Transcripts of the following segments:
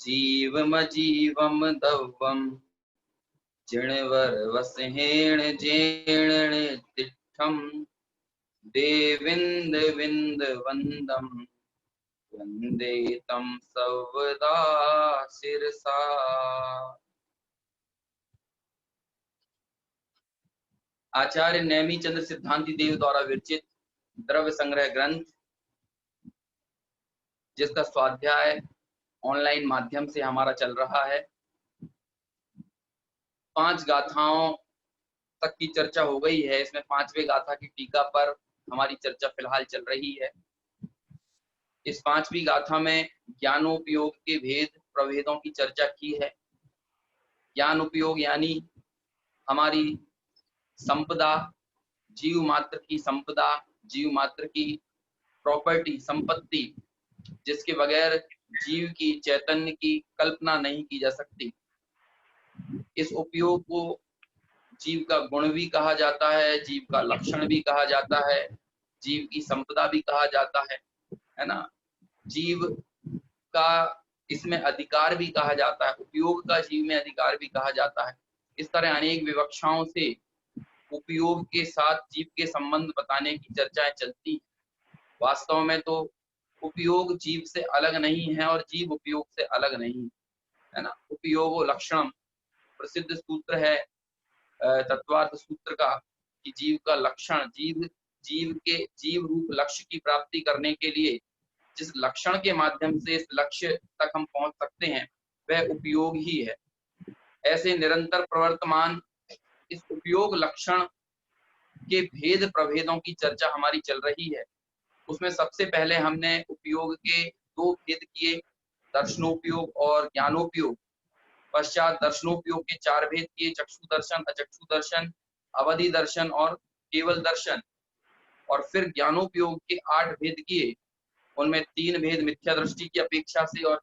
जीवमजीवम दव्वम जिणवर वसहेण जेण तिष्ठम देविंद विंद वंदम वंदे तम सर्वदा शिरसा। आचार्य नेमी चंद्र सिद्धांति देव द्वारा विरचित द्रव्य संग्रह ग्रंथ, जिसका स्वाध्याय ऑनलाइन माध्यम से हमारा चल रहा है। 5 गाथाओं तक की चर्चा हो गई है। इसमें 5वें गाथा की टीका पर हमारी चर्चा फिलहाल चल रही है। इस 5वीं गाथा में ज्ञानोपयोग के भेद प्रभेदों की चर्चा की है। ज्ञान उपयोग यानी हमारी संपदा, जीव मात्र की संपदा, जीव मात्र की प्रॉपर्टी, संपत्ति, जिसके बगैर जीव की चैतन्य की कल्पना नहीं की जा सकती। इस उपयोग को जीव का गुण भी कहा जाता है, जीव का लक्षण भी कहा जाता है, जीव की संपदा भी कहा जाता है ना। जीव का इसमें अधिकार भी कहा जाता है, उपयोग का जीव में अधिकार भी कहा जाता है। इस तरह अनेक विवक्षाओं से उपयोग के साथ जीव के संबंध बताने की चर्चाएं चलती हैं। वास्तव में तो उपयोग जीव से अलग नहीं है और जीव उपयोग से अलग नहीं है ना। उपयोग लक्षणम प्रसिद्ध सूत्र है तत्वार्थ सूत्र का, कि जीव का लक्षण, जीव रूप लक्ष्य की प्राप्ति करने के लिए जिस लक्षण के माध्यम से इस लक्ष्य तक हम पहुंच सकते हैं वह उपयोग ही है। ऐसे निरंतर प्रवर्तमान इस उपयोग लक्षण के भेद प्रभेदों की चर्चा हमारी चल रही है। उसमें सबसे पहले हमने उपयोग के 2 भेद किए, दर्शनोपयोग और ज्ञानोपयोग। पश्चात दर्शनोपयोग के 4 भेद किए, चक्षु दर्शन, अचक्षु दर्शन, अवधि दर्शन और केवल दर्शन। और फिर ज्ञानोपयोग के 8 भेद किए। उनमें 3 भेद मिथ्या दृष्टि की अपेक्षा से और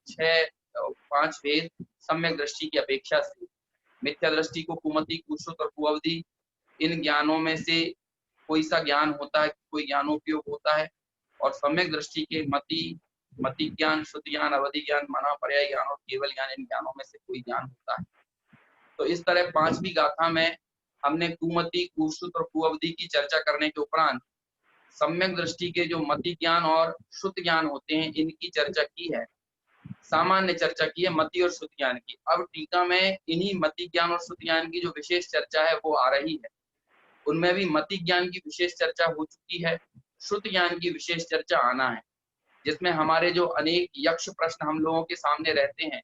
5 भेद सम्यक दृष्टि की अपेक्षा से। मिथ्या दृष्टि को कुमति, कुश्रुत और कुअवधि, इन ज्ञानों में से कोई सा ज्ञान होता है, कोई ज्ञानोपयोग होता है। और सम्यक दृष्टि के मति ज्ञान, श्रुति ज्ञान, अवधि ज्ञान, मना, पर्याय ज्ञान और केवल ज्ञान, इन ज्ञानों में से कोई ज्ञान होता है। तो इस तरह 5वीं गाथा में हमने कुमति, कुश्रुत और कुअवधि की चर्चा करने के उपरांत सम्यक दृष्टि के जो मति ज्ञान और श्रुत ज्ञान होते हैं इनकी चर्चा की है। सामान्य चर्चा की है मति और श्रुत ज्ञान की। अब टीका में इन्हीं मति ज्ञान और श्रुत ज्ञान की जो विशेष चर्चा है वो आ रही है। उनमें भी मति ज्ञान की विशेष चर्चा हो चुकी है, श्रुत ज्ञान की विशेष चर्चा आना है, जिसमें हमारे जो अनेक यक्ष प्रश्न हम लोगों के सामने रहते हैं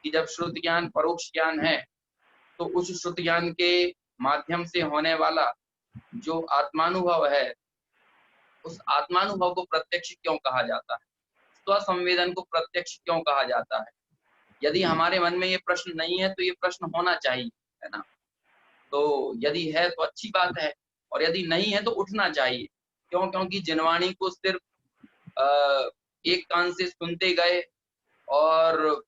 कि जब श्रुत ज्ञान परोक्ष ज्ञान है तो उस श्रुत ज्ञान के माध्यम से होने वाला जो आत्मानुभव है उस आत्मानुभव को प्रत्यक्ष क्यों कहा जाता है, स्वसंवेदन को प्रत्यक्ष क्यों कहा जाता है। यदि हमारे मन में ये प्रश्न नहीं है तो ये प्रश्न होना चाहिए, है ना। तो यदि है तो अच्छी बात है और यदि नहीं है तो उठना चाहिए। क्यों? क्योंकि जिनवाणी को सिर्फ एक कान से सुनते गए और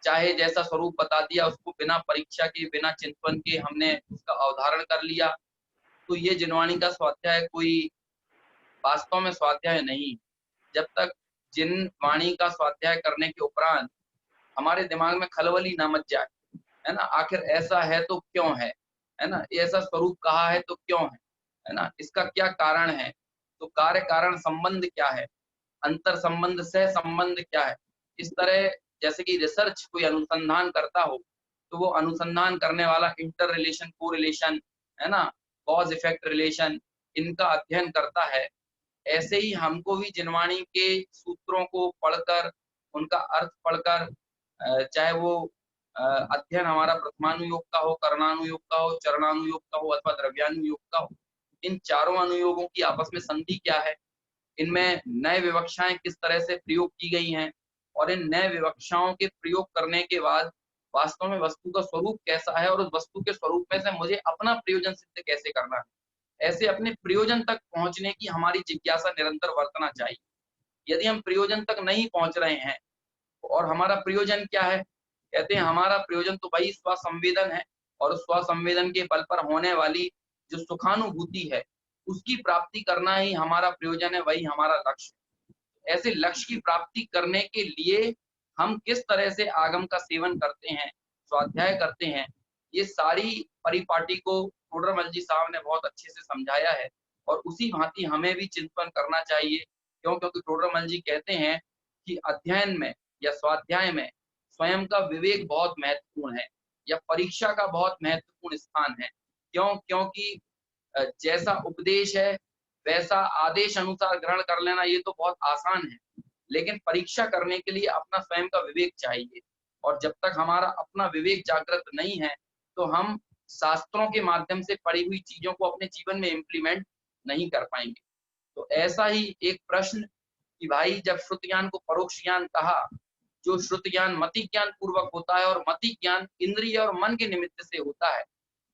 चाहे जैसा स्वरूप बता दिया उसको बिना परीक्षा के, बिना चिंतन के हमने उसका अवधारण कर लिया, तो ये जिनवाणी का स्वाध्याय कोई वास्तव में स्वाध्याय नहीं। जब तक जिन वाणी का स्वाध्याय करने के उपरांत हमारे दिमाग में खलबली ना मच जाए, है ना, आखिर ऐसा है तो क्यों है ना, ऐसा स्वरूप कहा है तो क्यों है ना, इसका क्या कारण है, तो कार्य कारण संबंध क्या है, अंतर संबंध सह संबंध क्या है। इस तरह जैसे कि रिसर्च कोई अनुसंधान करता हो तो वो अनुसंधान करने वाला इंटर रिलेशन, को रिलेशन, है ना, कॉज इफेक्ट रिलेशन, इनका अध्ययन करता है। ऐसे ही हमको भी जिनवाणी के सूत्रों को पढ़कर, उनका अर्थ पढ़कर, चाहे वो अध्ययन हमारा प्रथमानुयोग का हो, कर्णानुयोग का हो, चरणानुयोग का हो अथवा द्रव्यानुयोग का हो, इन चारों अनुयोगों की आपस में संधि क्या है, इनमें नए विवक्षाएं किस तरह से प्रयोग की गई हैं और इन नए विवक्षाओं के प्रयोग करने के बाद वास्तव में वस्तु का स्वरूप कैसा है और उस वस्तु के स्वरूप में से मुझे अपना प्रयोजन सिद्ध कैसे करना है। ऐसे अपने प्रयोजन तक पहुंचने की हमारी जिज्ञासा निरंतर बरतना चाहिए। यदि हम प्रयोजन तक नहीं पहुंच रहे हैं और हमारा प्रयोजन क्या है, कहते हैं हमारा प्रयोजन तो भाई स्वसंवेदन है और स्वसंवेदन के बल पर होने वाली जो सुखानुभूति है उसकी प्राप्ति करना ही हमारा प्रयोजन है, वही हमारा लक्ष्य। ऐसे लक्ष्य की प्राप्ति करने के लिए हम किस तरह से आगम का सेवन करते हैं, स्वाध्याय करते हैं, ये सारी परिपाटी को टोडरमल जी साहब ने बहुत अच्छे से समझाया है और उसी भांति हमें भी चिंतन करना चाहिए। क्यों? क्योंकि टोडरमल जी कहते हैं कि अध्ययन में या स्वाध्याय में स्वयं का विवेक बहुत महत्वपूर्ण है या परीक्षा का बहुत महत्वपूर्ण स्थान है। क्यों? क्योंकि जैसा उपदेश है वैसा आदेश अनुसार ग्रहण कर लेना ये तो बहुत आसान है, लेकिन परीक्षा करने के लिए अपना स्वयं का विवेक चाहिए और जब तक हमारा अपना विवेक जागृत नहीं है तो हम शास्त्रों के माध्यम से पढ़ी हुई चीजों को अपने जीवन में इम्प्लीमेंट नहीं कर पाएंगे। तो ऐसा ही एक प्रश्न कि भाई जब श्रुत ज्ञान को परोक्ष ज्ञान कहा, जो श्रुत ज्ञान मति ज्ञान पूर्वक होता है और मति ज्ञान इंद्रिय और मन के निमित्त से होता है,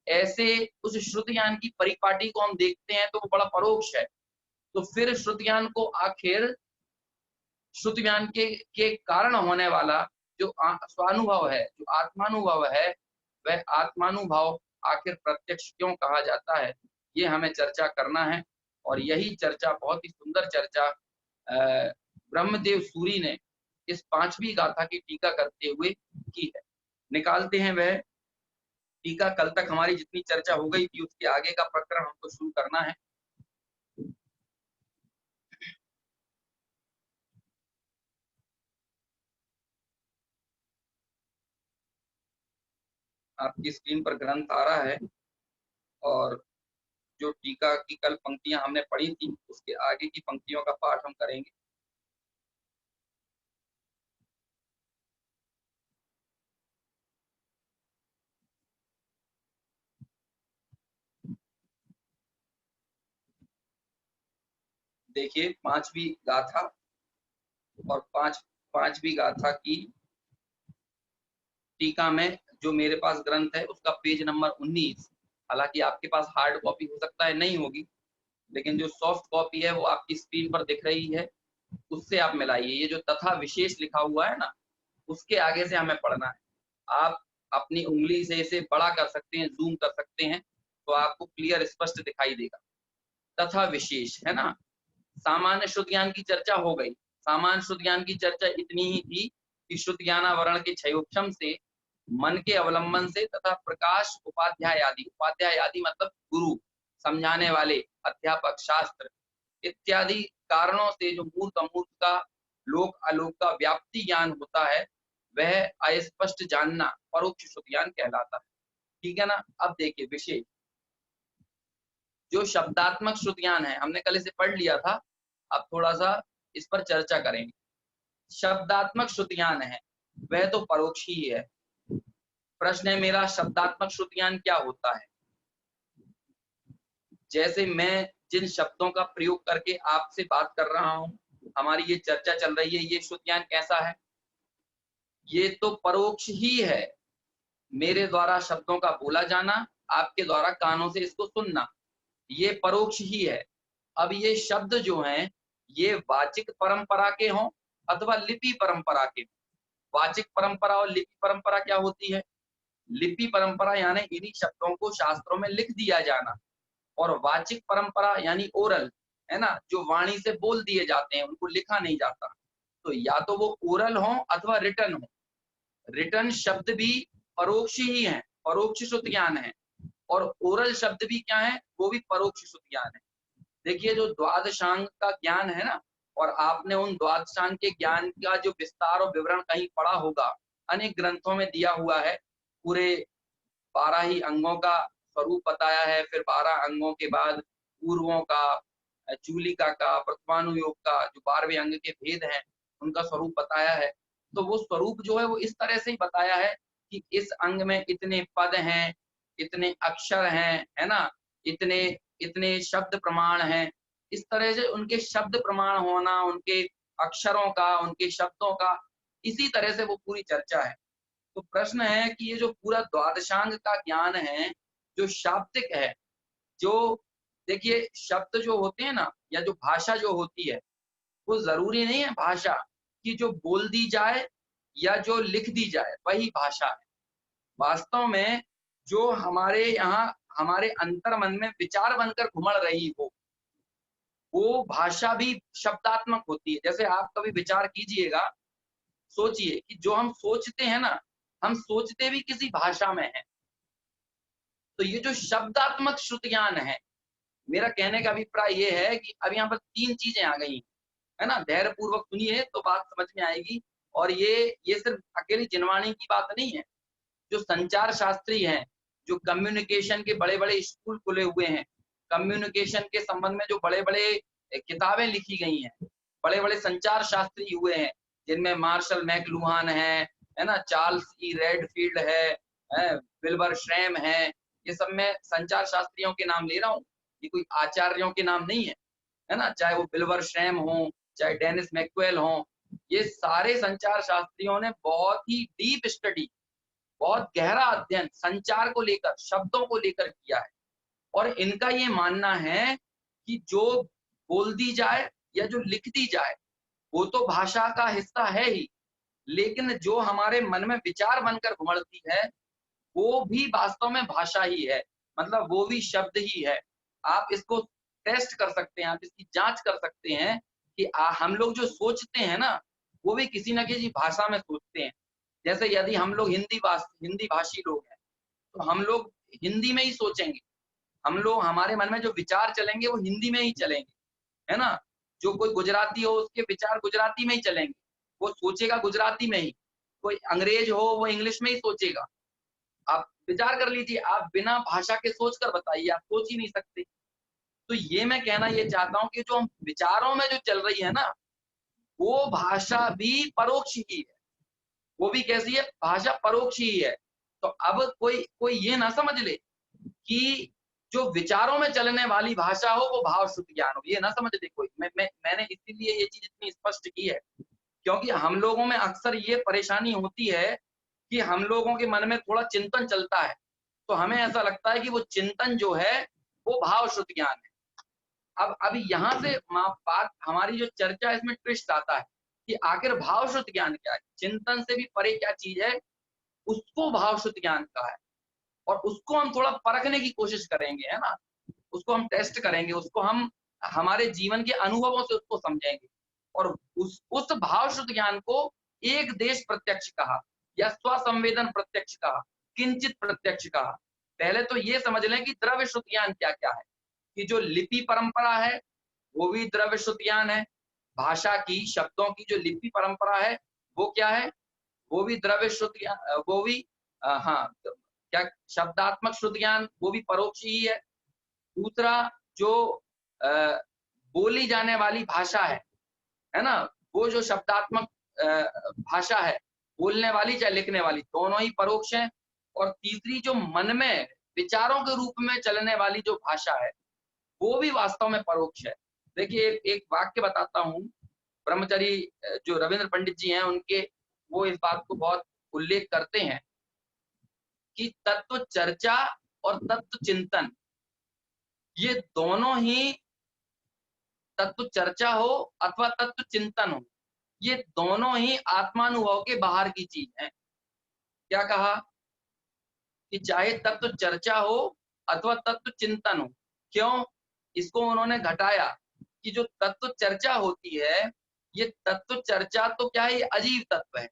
ऐसे उस श्रुत ज्ञान की परिपाटी को हम देखते हैं तो वो बड़ा परोक्ष है। तो फिर श्रुत ज्ञान को आखिर श्रुत ज्ञान के कारण होने वाला जो स्वानुभव है, जो आत्मानुभव है, वह आत्मानुभव आखिर प्रत्यक्ष क्यों कहा जाता है, ये हमें चर्चा करना है। और यही चर्चा, बहुत ही सुंदर चर्चा ब्रह्मदेव सूरी ने इस 5वीं गाथा की टीका करते हुए की है। निकालते हैं वह टीका। कल तक हमारी जितनी चर्चा हो गई थी उसके आगे का प्रकरण हमको शुरू करना है। आपकी स्क्रीन पर ग्रंथ आ रहा है और जो टीका की कल पंक्तियां हमने पढ़ी थी उसके आगे की पंक्तियों का पाठ हम करेंगे। देखिए 5वीं गाथा और 5वीं गाथा की टीका में जो मेरे पास ग्रंथ है उसका पेज नंबर 19, हालांकि आपके पास हार्ड कॉपी हो सकता है नहीं होगी, लेकिन जो सॉफ्ट कॉपी है वो आपकी स्क्रीन पर दिख रही है, उससे आप मिलाइए। ये जो तथा विशेष लिखा हुआ है ना, उसके आगे से हमें पढ़ना है। आप अपनी उंगली से इसे बड़ा कर सकते हैं, जूम कर सकते हैं, तो आपको क्लियर स्पष्ट दिखाई देगा। तथा विशेष है ना। सामान्य शुद्ध ज्ञान की चर्चा हो गई। सामान्य शुद्ध ज्ञान की चर्चा इतनी ही थी कि शुद्ध ज्ञानावरण के क्षयोक्षम से, मन के अवलंबन से तथा प्रकाश उपाध्याय आदि मतलब गुरु, समझाने वाले, अध्यापक, शास्त्र इत्यादि कारणों से जो मूर्त अमूर्त का, लोक अलोक का व्याप्ति ज्ञान होता है, वह अस्पष्ट जानना परोक्ष शुद्ध ज्ञान कहलाता है। ठीक है ना। अब देखिए विशेष जो शब्दात्मक शुद्ध ज्ञान है, हमने कल इसे पढ़ लिया था, अब थोड़ा सा इस पर चर्चा करेंगे। शब्दात्मक शुद्ध ज्ञान है वह तो परोक्ष ही है। प्रश्न है मेरा, शब्दात्मक शुद्ध ज्ञान क्या होता है? जैसे मैं जिन शब्दों का प्रयोग करके आपसे बात कर रहा हूं, हमारी ये चर्चा चल रही है, ये शुद्ध ज्ञान कैसा है? ये तो परोक्ष ही है। मेरे द्वारा शब्दों का बोला जाना, आपके द्वारा कानों से इसको सुनना, ये परोक्ष ही है। अब ये शब्द जो हैं, ये वाचिक परंपरा के हों अथवा लिपि परंपरा के। वाचिक परंपरा और लिपि परंपरा क्या होती है? लिपि परंपरा यानी इन्हीं शब्दों को शास्त्रों में लिख दिया जाना, और वाचिक परंपरा यानी ओरल, है ना, जो वाणी से बोल दिए जाते हैं, उनको लिखा नहीं जाता। तो या तो वो ओरल हो अथवा रिटन हो। रिटन शब्द भी परोक्ष ही है, परोक्ष शुद्ध ज्ञान है, और ओरल शब्द भी क्या है? वो भी परोक्ष शुद्ध ज्ञान है। देखिए जो द्वादशांग का ज्ञान है ना, और आपने उन द्वादशांग के ज्ञान का जो विस्तार और विवरण कहीं पढ़ा होगा, अनेक ग्रंथों में दिया हुआ है। पूरे 12 ही अंगों का स्वरूप बताया है, फिर 12 अंगों के बाद पूर्वों का, चूलिका का, प्रथमानुयोग का, जो 12वें अंग के भेद हैं, उनका स्वरूप बताया है। तो वो स्वरूप जो है वो इस तरह से ही बताया है कि इस अंग में इतने पद हैं, इतने अक्षर हैं, है ना, इतने इतने शब्द प्रमाण हैं। इस तरह से उनके शब्द प्रमाण होना, उनके अक्षरों का, उनके शब्दों का, इसी तरह से वो पूरी चर्चा है। तो प्रश्न है कि ये जो पूरा द्वादशांग का ज्ञान है, जो शाब्दिक है, जो देखिए शब्द जो होते हैं ना, या जो भाषा जो होती है, वो जरूरी नहीं है भाषा कि जो बोल दी जाए या जो लिख दी जाए वही भाषा है। वास्तव में जो हमारे यहाँ, हमारे अंतर मन में विचार बनकर घुमड़ रही हो, वो भाषा भी शब्दात्मक होती है। जैसे आप कभी विचार कीजिएगा सोचिए कि जो हम सोचते हैं ना, हम सोचते भी किसी भाषा में हैं। तो ये जो शब्दात्मक श्रुत ज्ञान है, मेरा कहने का अभिप्राय ये है कि अब यहाँ पर 3 चीजें आ गई, है ना? धैर्य पूर्वक सुनिए तो बात समझ में आएगी। और ये सिर्फ अकेली जिनवाणी की बात नहीं है। जो संचार शास्त्री हैं, जो कम्युनिकेशन के बड़े-बड़े स्कूल खुले हुए हैं, कम्युनिकेशन के संबंध में जो बड़े-बड़े किताबें लिखी गई हैं, बड़े-बड़े संचार शास्त्री हुए हैं, जिनमें मार्शल मैकलुहान है ना? चार्ल्स ई रेडफील्ड है, विल्बर श्रैम है। ये सब मैं संचार शास्त्रियों के नाम ले रहा हूँ, ये कोई आचार्यों के नाम नहीं है ना? चाहे वो विल्बर श्रैम हो, चाहे डेनिस मैक्सवेल हो, ये सारे संचार शास्त्रियों ने बहुत ही डीप स्टडी, बहुत गहरा अध्ययन संचार को लेकर, शब्दों को लेकर किया है। और इनका ये मानना है कि जो बोल दी जाए या जो लिख दी जाए, वो तो भाषा का हिस्सा है ही, लेकिन जो हमारे मन में विचार बनकर उमड़ती है, वो भी वास्तव में भाषा ही है, मतलब वो भी शब्द ही है। आप इसको टेस्ट कर सकते हैं, आप इसकी जांच कर सकते हैं कि हम लोग जो सोचते हैं ना, वो भी किसी न किसी भाषा में सोचते हैं। जैसे यदि हम लोग हिंदी भाषी लोग हैं, तो हम लोग हिंदी में ही सोचेंगे। हम लोग, हमारे मन में जो विचार चलेंगे वो हिंदी में ही चलेंगे, है ना? जो कोई गुजराती हो उसके विचार गुजराती में ही चलेंगे, वो सोचेगा गुजराती में ही। कोई अंग्रेज हो वो इंग्लिश में ही सोचेगा। आप विचार कर लीजिए, आप बिना भाषा के सोच कर बताइए, आप सोच ही नहीं सकते। तो ये मैं कहना ये चाहता हूँ कि जो हम विचारों में जो चल रही है ना, वो भाषा भी परोक्ष ही है। वो भी कैसी है? भाषा परोक्ष ही है। तो अब कोई कोई ये ना समझ ले कि जो विचारों में चलने वाली भाषा हो वो भाव शुद्ध ज्ञान हो, ये ना समझ ले कोई। मैंने इसीलिए ये चीज इतनी स्पष्ट की है, क्योंकि हम लोगों में अक्सर ये परेशानी होती है कि हम लोगों के मन में थोड़ा चिंतन चलता है, तो हमें ऐसा लगता है कि वो चिंतन जो है वो भाव शुद्ध ज्ञान है। अब यहाँ से बात, हमारी जो चर्चा, इसमें ट्विस्ट आता है कि आखिर भाव शुद्ध ज्ञान क्या है, चिंतन से भी परे क्या चीज है, उसको भाव शुद्ध ज्ञान कहा है। और उसको हम थोड़ा परखने की कोशिश करेंगे, है ना? उसको हम टेस्ट करेंगे, उसको हम हमारे जीवन के अनुभवों से उसको समझेंगे। और उस भाव शुद्ध ज्ञान को एक देश प्रत्यक्ष कहा, या स्वसंवेदन प्रत्यक्ष कहा, किंचित प्रत्यक्ष कहा। पहले तो ये समझ लें कि द्रव्य शुद्ध ज्ञान क्या क्या है, कि जो लिपि परंपरा है वो भी द्रव्य शुद्ध ज्ञान है। भाषा की, शब्दों की जो लिपि परंपरा है वो क्या है? वो भी द्रव्य शुद्ध ज्ञान, वो भी हाँ, क्या शब्दात्मक शुद्ध ज्ञान, वो भी परोक्ष ही है। दूसरा, जो अ, बोली जाने वाली भाषा है ना? वो जो शब्दात्मक भाषा है, बोलने वाली चाहे लिखने वाली, दोनों ही परोक्ष हैं। और तीसरी, जो मन में विचारों के रूप में चलने वाली जो भाषा है, वो भी वास्तव में परोक्ष है। देखिए, एक वाक्य बताता हूँ। ब्रह्मचारी जो रविंद्र पंडित जी हैं, उनके, वो इस बात को बहुत उल्लेख करते हैं कि तत्व चर्चा और तत्व चिंतन, ये दोनों ही, तत्व चर्चा हो अथवा तत्व चिंतन हो, ये दोनों ही आत्मानुभव के बाहर की चीज है। क्या कहा? कि चाहे तत्व चर्चा हो अथवा तत्व चिंतन हो। क्यों? इसको उन्होंने घटाया कि जो तत्व चर्चा होती है, ये तत्व चर्चा तो क्या है, ये अजीब तत्व है।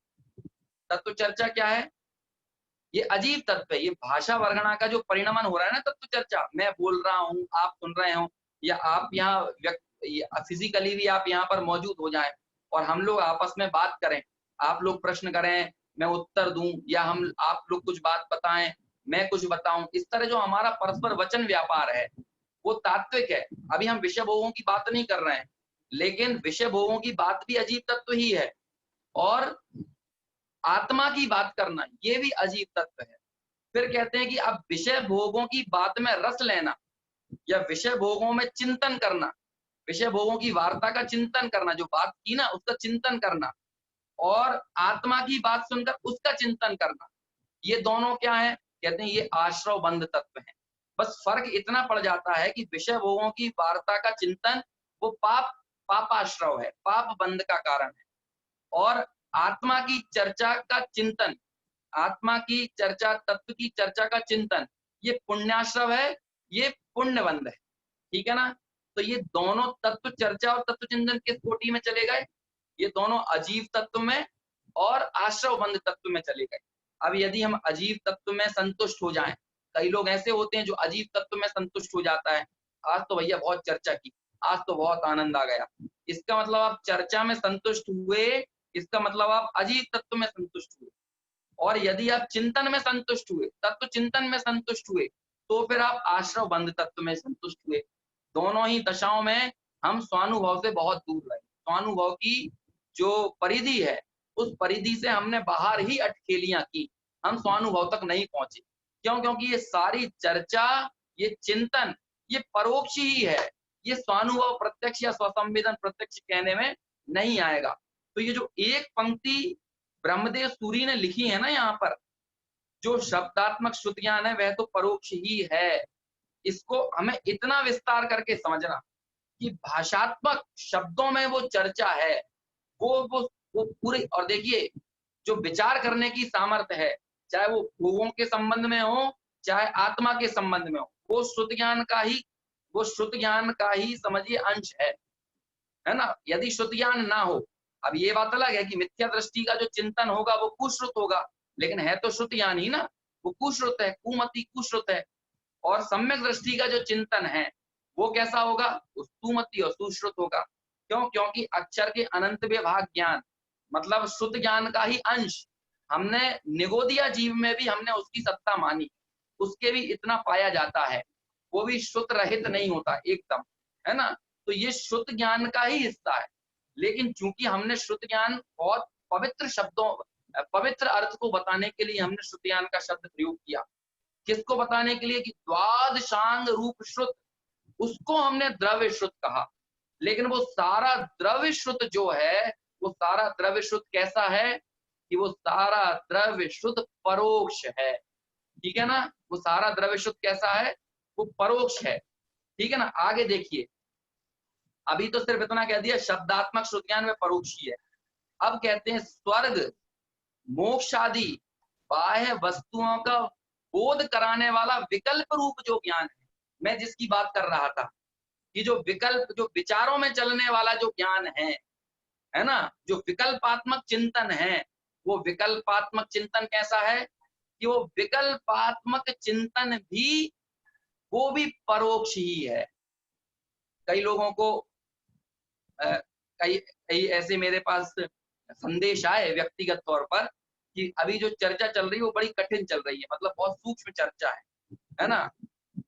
तत्व चर्चा क्या है? ये अजीब तत्व है। ये भाषा वर्गणा का जो परिणमन हो रहा है ना, तत्व चर्चा, मैं बोल रहा हूँ, आप सुन रहे हो, या आप यहाँ फिजिकली भी आप यहाँ पर मौजूद हो जाएं और हम लोग आपस में बात करें, आप लोग प्रश्न करें, मैं उत्तर दूं, या आप लोग कुछ बात बताएं, मैं कुछ बताऊं, इस तरह जो हमारा परस्पर वचन व्यापार है वो तात्विक है। अभी हम विषय भोगों की बात नहीं कर रहे हैं, लेकिन विषय भोगों की बात भी अजीब तत्व ही है। और आत्मा की बात करना, ये भी अजीब तत्व है। फिर कहते हैं कि अब विषय भोगों की बात में रस लेना, या विषय भोगों में चिंतन करना, विषय भोगों की वार्ता का चिंतन करना, जो बात की ना उसका चिंतन करना, और आत्मा की बात सुनकर उसका चिंतन करना, ये दोनों क्या है? कहते हैं ये आश्रव बंध तत्व है। बस फर्क इतना पड़ जाता है कि विषय भोगों की वार्ता का चिंतन वो पापाश्रव है, पाप बंध का कारण है। और आत्मा की चर्चा का चिंतन, आत्मा की चर्चा, तत्व की चर्चा का चिंतन, ये पुण्याश्रव है, ये पुण्य बंध है। ठीक है ना? तो ये दोनों, तत्व चर्चा और तत्व चिंतन, किस कोटि में चले गए? ये दोनों अजीब तत्व में और आश्रवबंध तत्व में चले गए। अब यदि हम अजीव तत्व में संतुष्ट हो जाएं, कई लोग ऐसे होते हैं जो अजीव तत्व में संतुष्ट हो जाता है, आज तो भैया बहुत चर्चा की, आज तो बहुत आनंद आ गया, इसका मतलब आप चर्चा में संतुष्ट हुए, इसका मतलब आप अजीव तत्व में संतुष्ट हुए। और यदि आप चिंतन में संतुष्ट हुए, तत्व चिंतन में संतुष्ट हुए, तो फिर आप आश्रव बंध तत्व में संतुष्ट हुए। दोनों ही दशाओं में हम स्वानुभव से बहुत दूर रहे। स्वानुभव की जो परिधि है, उस परिधि से हमने बाहर ही अटखेलियां की, हम स्वानुभव तक नहीं पहुंचे। क्यों? क्योंकि ये सारी चर्चा, ये चिंतन, ये परोक्ष ही है, ये स्वानुभव प्रत्यक्ष या स्वसंवेदन प्रत्यक्ष कहने में नहीं आएगा। तो ये जो एक पंक्ति ब्रह्मदेव सूरी ने लिखी है ना, यहाँ पर जो शब्दात्मक श्रुत ज्ञान है वह तो परोक्ष ही है। इसको हमें इतना विस्तार करके समझना कि भाषात्मक शब्दों में वो चर्चा है, वो पूरी। और देखिए, जो विचार करने की सामर्थ्य है, चाहे वो भोगों के संबंध में हो, चाहे आत्मा के संबंध में हो, वो श्रुत ज्ञान का ही समझिए अंश है ना। यदि श्रुत ज्ञान ना हो, अब ये बात अलग है कि मिथ्या दृष्टि का जो चिंतन होगा वो कुश्रुत होगा, लेकिन है तो श्रुत ज्ञान ही ना, वो कुश्रुत है, कुमति कुश्रुत है। और सम्यक दृष्टि का जो चिंतन है वो कैसा होगा? वो सुमति और सुश्रुत होगा। क्यों? क्योंकि अक्षर के अनंत विभाग ज्ञान मतलब श्रुत ज्ञान का ही अंश हमने निगोदिया जीव में भी हमने उसकी सत्ता मानी, उसके भी इतना पाया जाता है, वो भी श्रुत रहित नहीं होता एकदम, है ना। तो ये श्रुत ज्ञान का ही हिस्सा है। लेकिन चूंकि हमने श्रुत ज्ञान बहुत पवित्र शब्दों, पवित्र अर्थ को बताने के लिए हमने श्रुत ज्ञान का शब्द प्रयोग किया। किसको बताने के लिए? कि द्वादशांग रूप श्रुत, उसको हमने द्रव्य श्रुत कहा। लेकिन वो सारा द्रव्य श्रुत जो है, वो सारा द्रव्य श्रुत कैसा है? कि वो सारा द्रव्य श्रुत परोक्ष है, ठीक है ना। वो सारा द्रव्य श्रुत कैसा है? वो परोक्ष है, ठीक है ना। आगे देखिए, अभी तो सिर्फ इतना कह दिया शब्दात्मक श्रुत ज्ञान में परोक्ष ही है। अब कहते हैं स्वर्ग मोक्ष आदि बाह्य वस्तुओं का बोध कराने वाला विकल्प रूप जो ज्ञान है, मैं जिसकी बात कर रहा था, कि जो विकल्प, जो विचारों में चलने वाला जो ज्ञान है ना, जो विकल्पात्मक चिंतन है, वो विकल्पात्मक चिंतन कैसा है? कि वो विकल्पात्मक चिंतन भी, वो भी परोक्ष ही है। कई लोगों को कई ऐसे मेरे पास संदेश आए व्यक्तिगत तौर पर कि अभी जो चर्चा चल रही है वो बड़ी कठिन चल रही है, मतलब बहुत सूक्ष्म चर्चा है ना।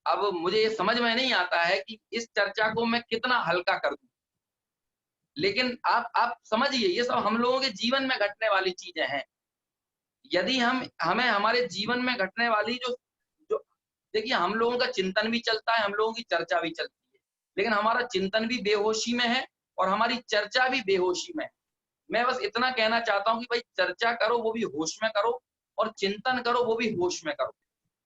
अब मुझे ये समझ में नहीं आता है कि इस चर्चा को मैं कितना हल्का कर दूं। लेकिन आप समझिए, ये सब हम लोगों के जीवन में घटने वाली चीजें हैं। यदि हमें हमारे जीवन में घटने वाली जो जो देखिए, हम लोगों का चिंतन भी चलता है, हम लोगों की चर्चा भी चलती है, लेकिन हमारा चिंतन भी बेहोशी में है और हमारी चर्चा भी बेहोशी में है। मैं बस इतना कहना चाहता हूँ कि भाई चर्चा करो वो भी होश में करो, और चिंतन करो वो भी होश में करो।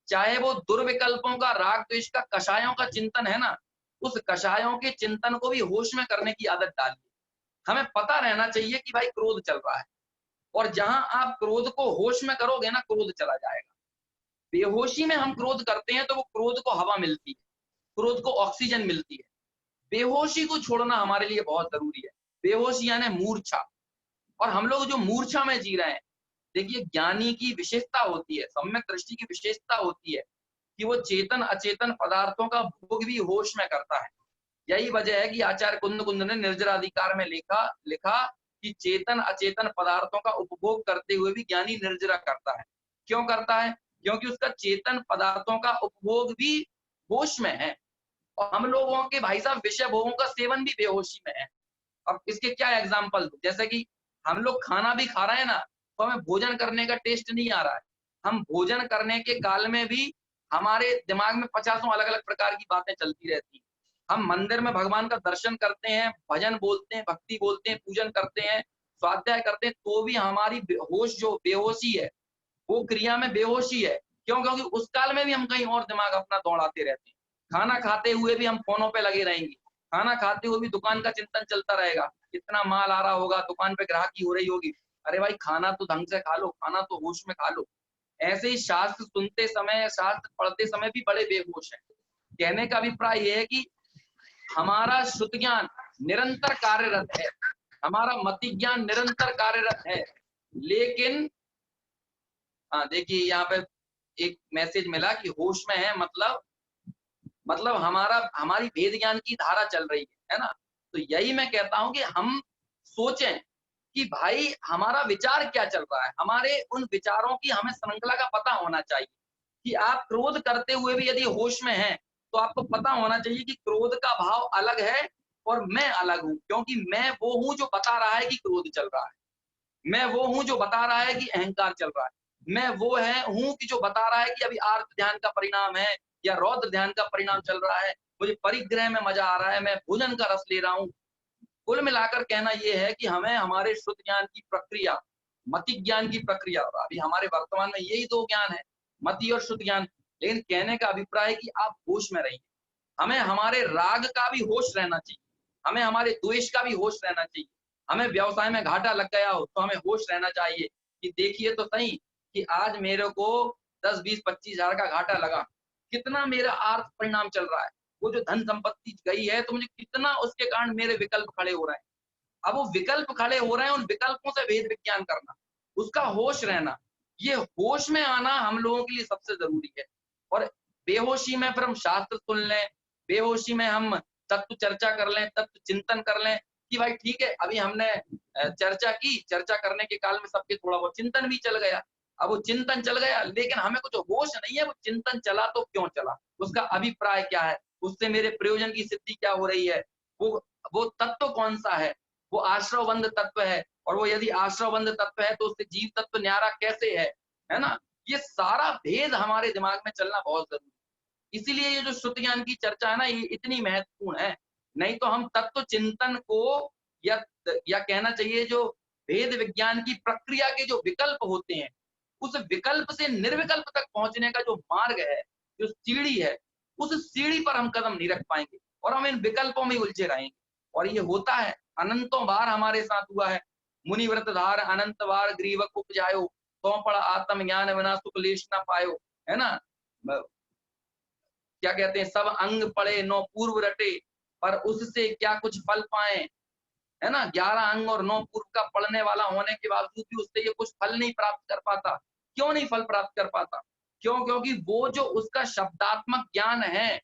चाहे वो दुर्विकल्पों का, राग द्वेष का, कषायों का चिंतन है ना, उस कषायों के चिंतन को भी होश में करने की आदत डालिए। हमें पता रहना चाहिए कि भाई क्रोध चल रहा है, और जहां आप क्रोध को होश में करोगे ना, क्रोध चला जाएगा। बेहोशी में हम क्रोध करते हैं तो वो क्रोध को हवा मिलती है, क्रोध को ऑक्सीजन मिलती है। बेहोशी को छोड़ना हमारे लिए बहुत जरूरी है। बेहोशी यानी मूर्छा, और हम लोग जो मूर्छा में जी रहे हैं, देखिए ज्ञानी की विशेषता होती है, सम्यक दृष्टि की विशेषता होती है कि वो चेतन अचेतन पदार्थों का भोग भी होश में करता है। यही वजह है कि आचार्य कुंद ने निर्जराधिकार में लिखा कि चेतन अचेतन पदार्थों का उपभोग करते हुए भी ज्ञानी निर्जरा करता है। क्यों करता है? क्योंकि उसका चेतन पदार्थों का उपभोग भी होश में है, और हम लोगों के भाई साहब विषय भोगों का सेवन भी बेहोशी में है। अब इसके क्या एग्जाम्पल दूं? जैसे कि हम लोग खाना भी खा रहे हैं ना, तो हमें भोजन करने का टेस्ट नहीं आ रहा है। हम भोजन करने के काल में भी हमारे दिमाग में 50 अलग अलग प्रकार की बातें चलती रहती हैं। हम मंदिर में भगवान का दर्शन करते हैं, भजन बोलते हैं, भक्ति बोलते हैं, पूजन करते हैं, स्वाध्याय करते हैं, तो भी हमारी होश जो बेहोशी है, वो क्रिया में बेहोशी है। क्यों? क्योंकि उस काल में भी हम कहीं और दिमाग अपना दौड़ाते रहते हैं। खाना खाते हुए भी हम फोनों पे लगे रहेंगे, खाना खाते हुए भी दुकान का चिंतन चलता रहेगा, कितना माल आ रहा होगा, दुकान पे ग्राहकी हो रही होगी। अरे भाई, खाना तो ढंग से खा लो, खाना तो होश में खा लो। ऐसे ही शास्त्र सुनते समय, शास्त्र पढ़ते समय भी बड़े बेहोश हैं। कहने का अभिप्राय यह है कि हमारा श्रुत ज्ञान निरंतर कार्यरत है, हमारा मति ज्ञान निरंतर कार्यरत है, लेकिन हाँ देखिए यहाँ पे एक मैसेज मिला कि होश में है, मतलब हमारी वेद ज्ञान की धारा चल रही है ना। तो यही मैं कहता हूं कि हम सोचें कि भाई हमारा विचार क्या चल रहा है, हमारे उन विचारों की हमें श्रृंखला का पता होना चाहिए कि आप क्रोध करते हुए भी यदि होश में हैं तो आपको पता होना चाहिए कि क्रोध का भाव अलग है और मैं अलग हूं, क्योंकि मैं वो हूं जो बता रहा है कि क्रोध चल रहा है, मैं वो हूं जो बता रहा है कि अहंकार चल रहा है, मैं वो हूं कि जो बता रहा है कि अभी आर्त ध्यान का परिणाम है या रौद्र ध्यान का परिणाम चल रहा है, मुझे परिग्रह में मजा आ रहा है, मैं भोजन का रस ले रहा हूं। कुल मिलाकर कहना यह है कि हमें हमारे शुद्ध ज्ञान की प्रक्रिया, मति ज्ञान की प्रक्रिया, अभी हमारे वर्तमान में यही दो ज्ञान है, मति और शुद्ध ज्ञान। लेकिन कहने का अभिप्राय है कि आप होश में रहिए, हमें हमारे राग का भी होश रहना चाहिए, हमें हमारे द्वेष का भी होश रहना चाहिए, हमें व्यवसाय में घाटा लग गया हो तो हमें होश रहना चाहिए कि देखिए तो सही कि आज मेरे को 10, 20, 25 हजार का घाटा लगा, कितना मेरा आर्थ परिणाम चल रहा है, वो जो धन संपत्ति गई है तो मुझे कितना उसके कारण मेरे विकल्प खड़े हो रहे हैं। अब वो विकल्प खड़े हो रहे हैं, उन विकल्पों से वेद विज्ञान करना, उसका होश रहना, ये होश में आना हम लोगों के लिए सबसे जरूरी है। और बेहोशी में फिर हम शास्त्र सुन लें, बेहोशी में हम तत्व चर्चा कर लें, तत्व चिंतन कर लें कि भाई ठीक है अभी हमने चर्चा की, चर्चा करने के काल में सबके थोड़ा बहुत चिंतन भी चल गया, अब वो चिंतन चल गया लेकिन हमें कुछ होश नहीं है वो चिंतन चला तो क्यों चला, उसका अभिप्राय क्या है, उससे मेरे प्रयोजन की सिद्धि क्या हो रही है, वो तत्व कौन सा है, वो आश्रवबंध तत्व है, और वो यदि आश्रवबंध तत्व है तो उससे जीव तत्व न्यारा कैसे है ना। ये सारा भेद हमारे दिमाग में चलना बहुत जरूरी है। इसीलिए ये जो श्रुति ज्ञान की चर्चा है ना, ये इतनी महत्वपूर्ण है। नहीं तो हम तत्व चिंतन को या कहना चाहिए जो भेद विज्ञान की प्रक्रिया के जो विकल्प होते हैं, उस विकल्प से निर्विकल्प तक पहुंचने का जो मार्ग है, जो सीढ़ी है, उस सीढ़ी पर हम कदम नहीं रख पाएंगे और हम इन विकल्पों में उलझे रहेंगे। और ये होता है, अनंतों बार हमारे साथ हुआ है। मुनि व्रत धार अनंत बार ग्रीवक उपजायो, तो पड़ आत्म ज्ञान बिना सुख लेश ना पायो, है ना। क्या कहते हैं, सब अंग पड़े नौ पूर्व रटे, पर उससे क्या कुछ फल पाए, है ना। 11 अंग और 9 पूर्व का पढ़ने वाला होने के बावजूद भी उससे ये कुछ फल नहीं प्राप्त कर पाता। क्यों नहीं फल प्राप्त कर पाता? क्योंकि वो जो उसका शब्दात्मक ज्ञान है,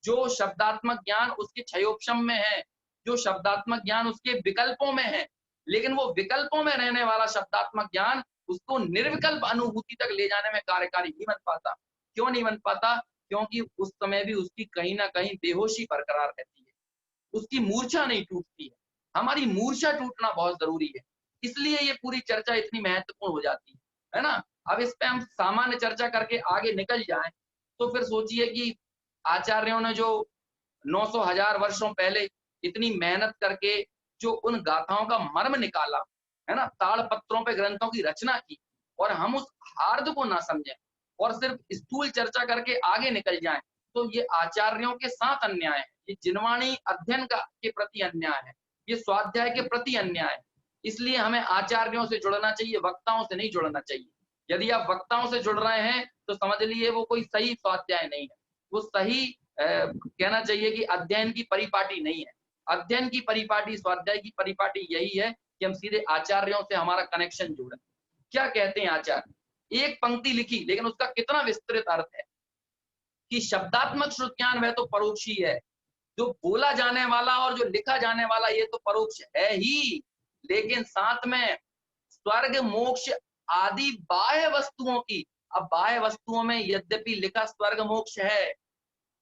जो शब्दात्मक ज्ञान उसके क्षयोपशम में है, जो शब्दात्मक ज्ञान उसके विकल्पों में है, लेकिन वो विकल्पों में रहने वाला शब्दात्मक ज्ञान उसको निर्विकल्प अनुभूति तक ले जाने में कार्यकारी नहीं बन पाता। क्यों नहीं बन पाता? क्योंकि उस समय भी उसकी कहीं ना कहीं बेहोशी बरकरार रहती है, उसकी मूर्छा नहीं टूटती है। हमारी मूर्छा टूटना बहुत जरूरी है, इसलिए ये पूरी चर्चा इतनी महत्वपूर्ण हो जाती है ना। अब इस पे हम सामान्य चर्चा करके आगे निकल जाएं तो फिर सोचिए कि आचार्यों ने जो 900 हजार वर्षों पहले इतनी मेहनत करके जो उन गाथाओं का मर्म निकाला, है ना, ताड़पत्रों पे ग्रंथों की रचना की, और हम उस हार्द को ना समझें और सिर्फ स्थूल चर्चा करके आगे निकल जाएं, तो ये आचार्यों के साथ अन्याय है, ये जिनवाणी अध्ययन का के प्रति अन्याय है, ये स्वाध्याय के प्रति अन्याय है। इसलिए हमें आचार्यों से जुड़ना चाहिए, वक्ताओं से नहीं जुड़ना चाहिए। यदि आप वक्ताओं से जुड़ रहे हैं तो समझ लीजिए वो कोई सही स्वाध्याय नहीं है, वो सही कहना चाहिए कि अध्ययन की परिपाटी नहीं है। अध्ययन की परिपाटी, स्वाध्याय की परिपाटी यही है कि हम सीधे आचार्यों से हमारा कनेक्शन जुड़े। क्या कहते हैं आचार्य? एक पंक्ति लिखी लेकिन उसका कितना विस्तृत अर्थ है कि शब्दात्मक श्रुत ज्ञान वह तो परोक्ष ही है, जो बोला जाने वाला और जो लिखा जाने वाला ये तो परोक्ष है ही, लेकिन साथ में स्वर्ग मोक्ष आदि बाह्य वस्तुओं की, अब बाह्य वस्तुओं में यद्यपि लिखा स्वर्ग मोक्ष है,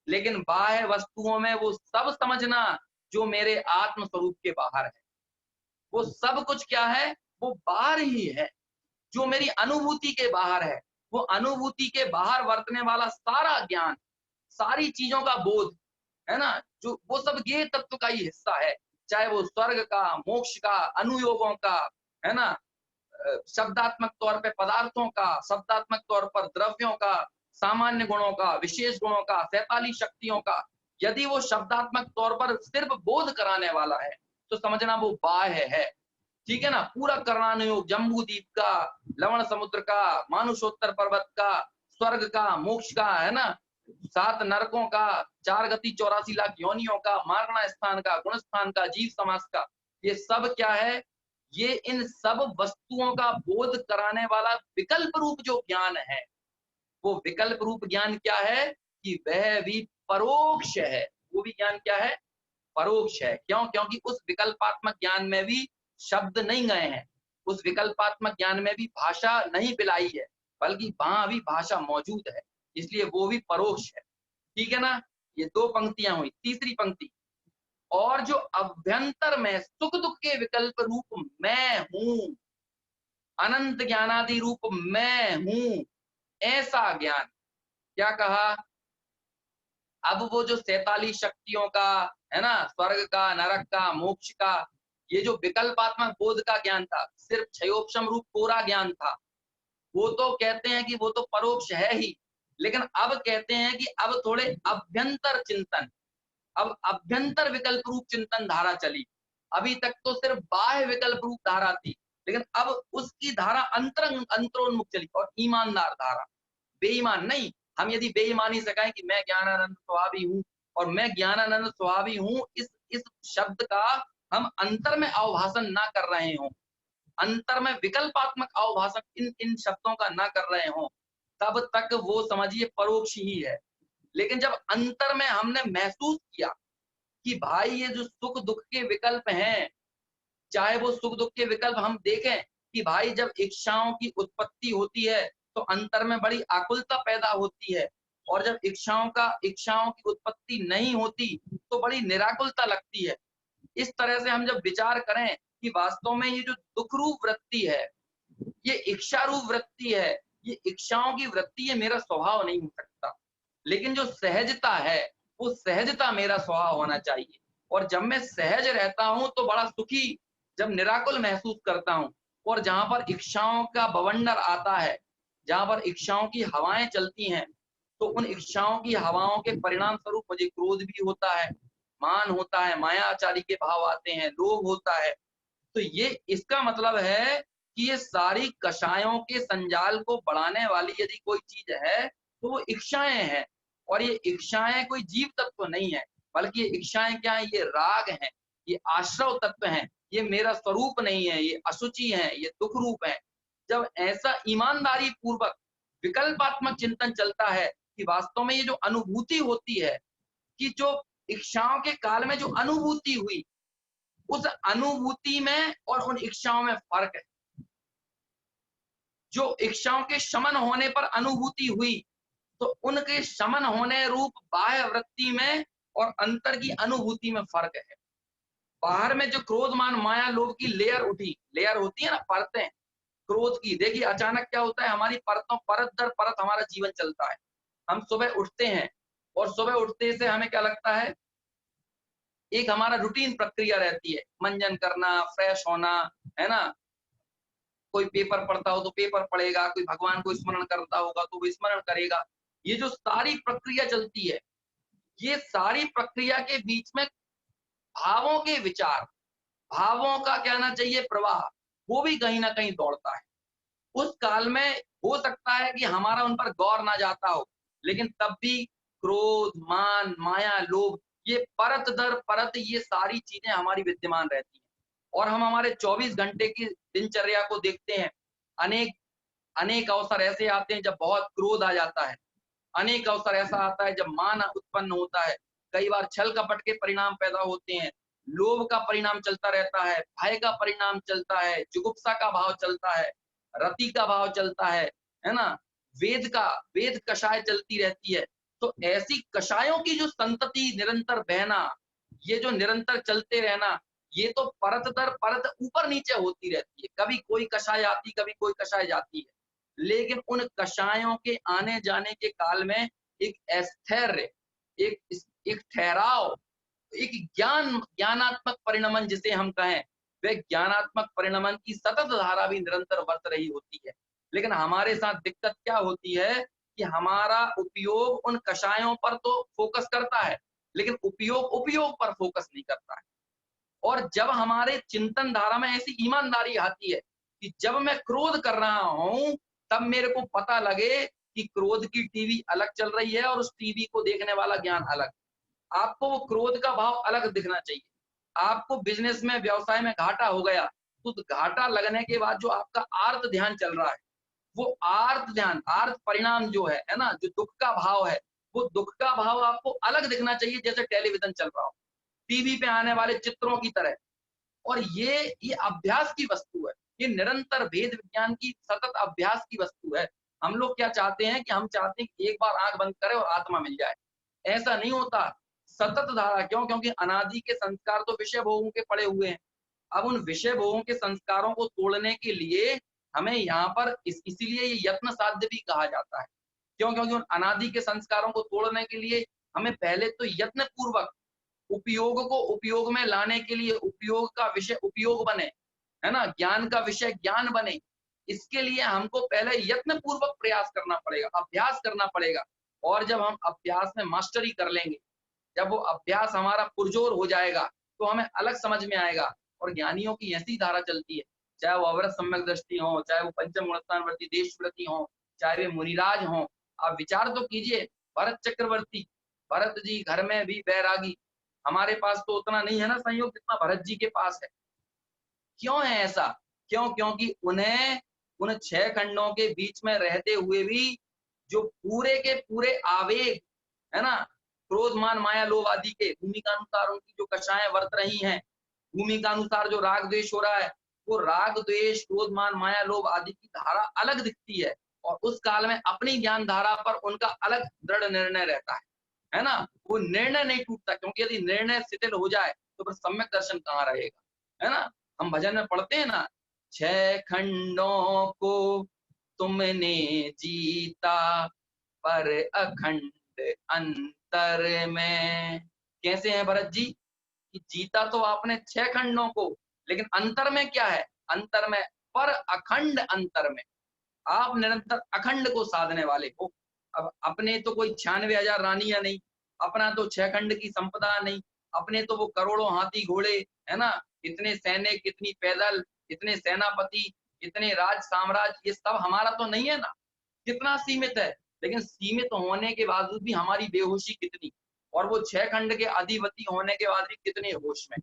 लेकिन बाह्य वस्तुओं में वो सब समझना जो मेरे आत्म स्वरूप के बाहर है, वो सब कुछ क्या है, वो बाहर ही है, जो मेरी अनुभूति के बाहर है, वो अनुभूति के बाहर वर्तने वाला सारा ज्ञान, सारी चीजों का बोध, है ना, जो वो सब ये तत्व का ही हिस्सा है, चाहे वो स्वर्ग का, मोक्ष का, अनुयोगों का, है ना, शब्दात्मक तौर पे पदार्थों का, शब्दात्मक तौर पर द्रव्यों का, सामान्य गुणों का, विशेष गुणों का, 47 शक्तियों का। यदि वो शब्दात्मक तौर पर सिर्फ बोध कराने वाला है तो समझना वो बाह्य है, ठीक है ना। पूरा कर्णानुयोग, जम्बू द्वीप का, लवण समुद्र का, मानुषोत्तर पर्वत का, स्वर्ग का, मोक्ष का, है ना, 7 नरकों का, 4 गति 84 लाख योनियों का, मारणा स्थान का, गुण स्थान का, जीव समास का, ये सब क्या है, ये इन सब वस्तुओं का बोध कराने वाला विकल्प रूप जो ज्ञान है, वो विकल्प रूप ज्ञान क्या है कि वह भी परोक्ष है। वो भी ज्ञान क्या है? परोक्ष है। क्यों? क्योंकि उस विकल्पात्मक ज्ञान में भी शब्द नहीं गए हैं, उस विकल्पात्मक ज्ञान में भी भाषा नहीं पिलाई है, बल्कि वहां भी भाषा मौजूद है, इसलिए वो भी परोक्ष है। ठीक है ना? ये दो पंक्तियां हुई। तीसरी पंक्ति, और जो अभ्यंतर में सुख दुख के विकल्प रूप मैं हूं, अनंत ज्ञानादि रूप मैं हूं, ऐसा ज्ञान। क्या कहा? अब वो जो 47 शक्तियों का है ना, स्वर्ग का, नरक का, मोक्ष का, ये जो विकल्पात्मक बोध का ज्ञान था, सिर्फ क्षयोपशम रूप कोरा ज्ञान था, वो तो कहते हैं कि वो तो परोक्ष है ही, लेकिन अब कहते हैं कि अब थोड़े अभ्यंतर चिंतन, अब अभ्यंतर विकल्प रूप चिंतन धारा चली। अभी तक तो सिर्फ बाह्य विकल्प रूप धारा थी, लेकिन अब उसकी धारा अंतरोन्मुख चली, और ईमानदार धारा, बेईमान नहीं। हम यदि बेईमानी से कहें कि मैं ज्ञानानंद स्वभावी हूं और मैं ज्ञानानंद स्वभावी हूं, इस शब्द का हम अंतर में अवभाषण ना कर रहे हो, अंतर में विकल्पात्मक अवभाषण इन इन शब्दों का ना कर रहे हो, तब तक वो समझिए परोक्ष ही है। लेकिन जब अंतर में हमने महसूस किया कि भाई ये जो सुख दुख के विकल्प हैं, चाहे वो सुख दुख के विकल्प हम देखें कि भाई जब इच्छाओं की उत्पत्ति होती है तो अंतर में बड़ी आकुलता पैदा होती है, और जब इच्छाओं की उत्पत्ति नहीं होती तो बड़ी निराकुलता लगती है। इस तरह से हम जब विचार करें कि वास्तव में ये जो दुख रूप वृत्ति है, ये इच्छा रूप वृत्ति है, ये इच्छाओं की वृत्ति, ये मेरा स्वभाव नहीं हो सकता, लेकिन जो सहजता है, वो सहजता मेरा स्वभाव होना चाहिए। और जब मैं सहज रहता हूं तो बड़ा सुखी, जब निराकुल महसूस करता हूं, और जहां पर इच्छाओं का बवंडर आता है, जहां पर इच्छाओं की हवाएं चलती हैं, तो उन इच्छाओं की हवाओं के परिणाम स्वरूप मुझे क्रोध भी होता है, मान होता है, मायाचारी के भाव आते हैं, लोभ होता है। तो ये इसका मतलब है कि ये सारी कषायों के संजाल को बढ़ाने वाली यदि कोई चीज है तो वो इच्छाएं हैं, और ये इच्छाएं कोई जीव तत्व नहीं है, बल्कि ये इच्छाएं क्या है? ये राग हैं, ये आश्रव तत्व हैं, ये मेरा स्वरूप नहीं है, ये अशुचि है, ये दुख रूप है। जब ऐसा ईमानदारी पूर्वक विकल्पात्मक चिंतन चलता है कि वास्तव में ये जो अनुभूति होती है, कि जो इच्छाओं के काल में जो अनुभूति हुई, उस अनुभूति में और उन इच्छाओं में फर्क है। जो इच्छाओं के शमन होने पर अनुभूति हुई, तो उनके शमन होने रूप बाह्य वृत्ति में और अंतर की अनुभूति में फर्क है। बाहर में जो क्रोध मान माया लोभ की लेयर उठी, लेयर होती है ना, परतें क्रोध की, देखिए अचानक क्या होता है, हमारी परतों, परत दर परत हमारा जीवन चलता है। हम सुबह उठते हैं और सुबह उठते से हमें क्या लगता है, एक हमारा रूटीन प्रक्रिया रहती है, मंजन करना, फ्रेश होना, है ना, कोई पेपर पढ़ता हो तो पेपर पढ़ेगा, कोई भगवान को स्मरण करता होगा तो वो स्मरण करेगा। ये जो सारी प्रक्रिया चलती है, ये सारी प्रक्रिया के बीच में भावों के विचार, भावों का कहना चाहिए प्रवाह, वो भी कहीं ना कहीं दौड़ता है। उस काल में हो सकता है कि हमारा उन पर गौर ना जाता हो, लेकिन तब भी क्रोध, मान, माया, लोभ, ये परत दर परत ये सारी चीजें हमारी विद्यमान रहती हैं। और हम हमारे 24 घंटे की दिनचर्या को देखते हैं, अनेक अनेक अवसर ऐसे आते हैं जब बहुत क्रोध आ जाता है, अनेक अवसर ऐसा आता है जब मान उत्पन्न होता है, कई बार छल कपट के परिणाम पैदा होते हैं, लोभ का परिणाम चलता रहता है, भय का परिणाम चलता है, जुगुप्सा का भाव चलता है, रति का भाव चलता है ना, वेद कषाय चलती रहती है। तो ऐसी कषायों की जो संतति निरंतर बहना, ये जो निरंतर चलते रहना, ये तो परत दर परत ऊपर नीचे होती रहती है, कभी कोई कषाय आती, कभी कोई कषाय जाती है, लेकिन उन कषायों के आने जाने के काल में एक स्थैर्य, एक ठहराव, एक ज्ञानात्मक परिणमन जिसे हम कहें, वह ज्ञानात्मक परिणमन की सतत धारा भी निरंतर बरत रही होती है। लेकिन हमारे साथ दिक्कत क्या होती है कि हमारा उपयोग उन कषायों पर तो फोकस करता है, लेकिन उपयोग पर फोकस नहीं करता है। और जब हमारे चिंतन धारा में ऐसी ईमानदारी आती है कि जब मैं क्रोध कर रहा हूं, तब मेरे को पता लगे कि क्रोध की टीवी अलग चल रही है और उस टीवी को देखने वाला ज्ञान अलग। आपको वो क्रोध का भाव अलग दिखना चाहिए। आपको बिजनेस में, व्यवसाय में घाटा हो गया, तो घाटा लगने के बाद जो आपका आर्त ध्यान चल रहा है, वो आर्त ध्यान, आर्त परिणाम जो है ना, जो दुख का भाव है, वो दुख का भाव आपको अलग दिखना चाहिए, जैसे टेलीविजन चल रहा हो, टीवी पे आने वाले चित्रों की तरह। और ये अभ्यास की वस्तु है, ये निरंतर वेद विज्ञान की सतत अभ्यास की वस्तु है। हम लोग क्या चाहते हैं कि हम चाहते हैं कि एक बार आंख बंद करें और आत्मा मिल जाए। ऐसा नहीं होता। सतत धारा, क्यों? क्योंकि अनादि के संस्कार तो विषय भोगों के पड़े हुए हैं। अब उन विषय भोगों के संस्कारों को तोड़ने के लिए हमें यहाँ पर इसीलिए ये यत्न साध्य भी कहा जाता है। क्यों? क्योंकि उन अनादि के संस्कारों को तोड़ने के लिए हमें पहले तो यत्न पूर्वक उपयोग को उपयोग में लाने के लिए, उपयोग का विषय उपयोग बने, है ना, ज्ञान का विषय ज्ञान बने, इसके लिए हमको पहले यत्न पूर्वक प्रयास करना पड़ेगा, अभ्यास करना पड़ेगा। और जब हम अभ्यास में मास्टरी कर लेंगे, जब वो अभ्यास हमारा पुरजोर हो जाएगा, तो हमें अलग समझ में आएगा। और ज्ञानियों की ऐसी धारा चलती है, चाहे वो अवरत सम्यक दृष्टि हो, चाहे वो पंचम गुणस्थानवर्ती देशव्रती हो, चाहे वे मुनिराज हो। आप विचार तो कीजिए, भरत चक्रवर्ती, भरत जी घर में भी बैरागी। हमारे पास तो उतना नहीं है ना संयोग जितना भरत जी के पास है। क्यों है ऐसा? क्यों? क्योंकि उन्हें उन 6 खंडों के बीच में रहते हुए भी जो पूरे के पूरे आवेग, है ना, क्रोध मान माया लोभ आदि के भूमिका अनुसार उनकी जो कक्षाएं वर्त रही हैं, भूमिका अनुसार जो राग द्वेष हो रहा है, वो राग द्वेष क्रोध मान माया लोभ आदि की धारा अलग दिखती है। और उस काल में अपनी ज्ञान धारा पर उनका अलग दृढ़ निर्णय रहता है ना। वो निर्णय नहीं टूटता, क्योंकि यदि निर्णय शिथिल हो जाए तो फिर सम्यक दर्शन कहाँ रहेगा, है ना। हम भजन में पढ़ते हैं ना, 6 खंडों को तुमने जीता पर अखंड अंतर में। कैसे है भरत जी कि जीता तो आपने 6 खंडों को, लेकिन अंतर में क्या है? अंतर में पर अखंड अंतर में आप निरंतर अखंड को साधने वाले हो। अब अपने तो कोई 96,000 रानियां नहीं, अपना तो 6 खंड की संपदा नहीं, अपने तो वो करोड़ों हाथी घोड़े, है ना, इतने सैनिक, इतनी पैदल, इतने सेनापति, इतने राज साम्राज्य, ये सब हमारा तो नहीं है ना। कितना सीमित है, लेकिन सीमित होने के बावजूद भी हमारी बेहोशी कितनी, और वो 6 खंड के अधिपति होने के बाद भी कितने होश में।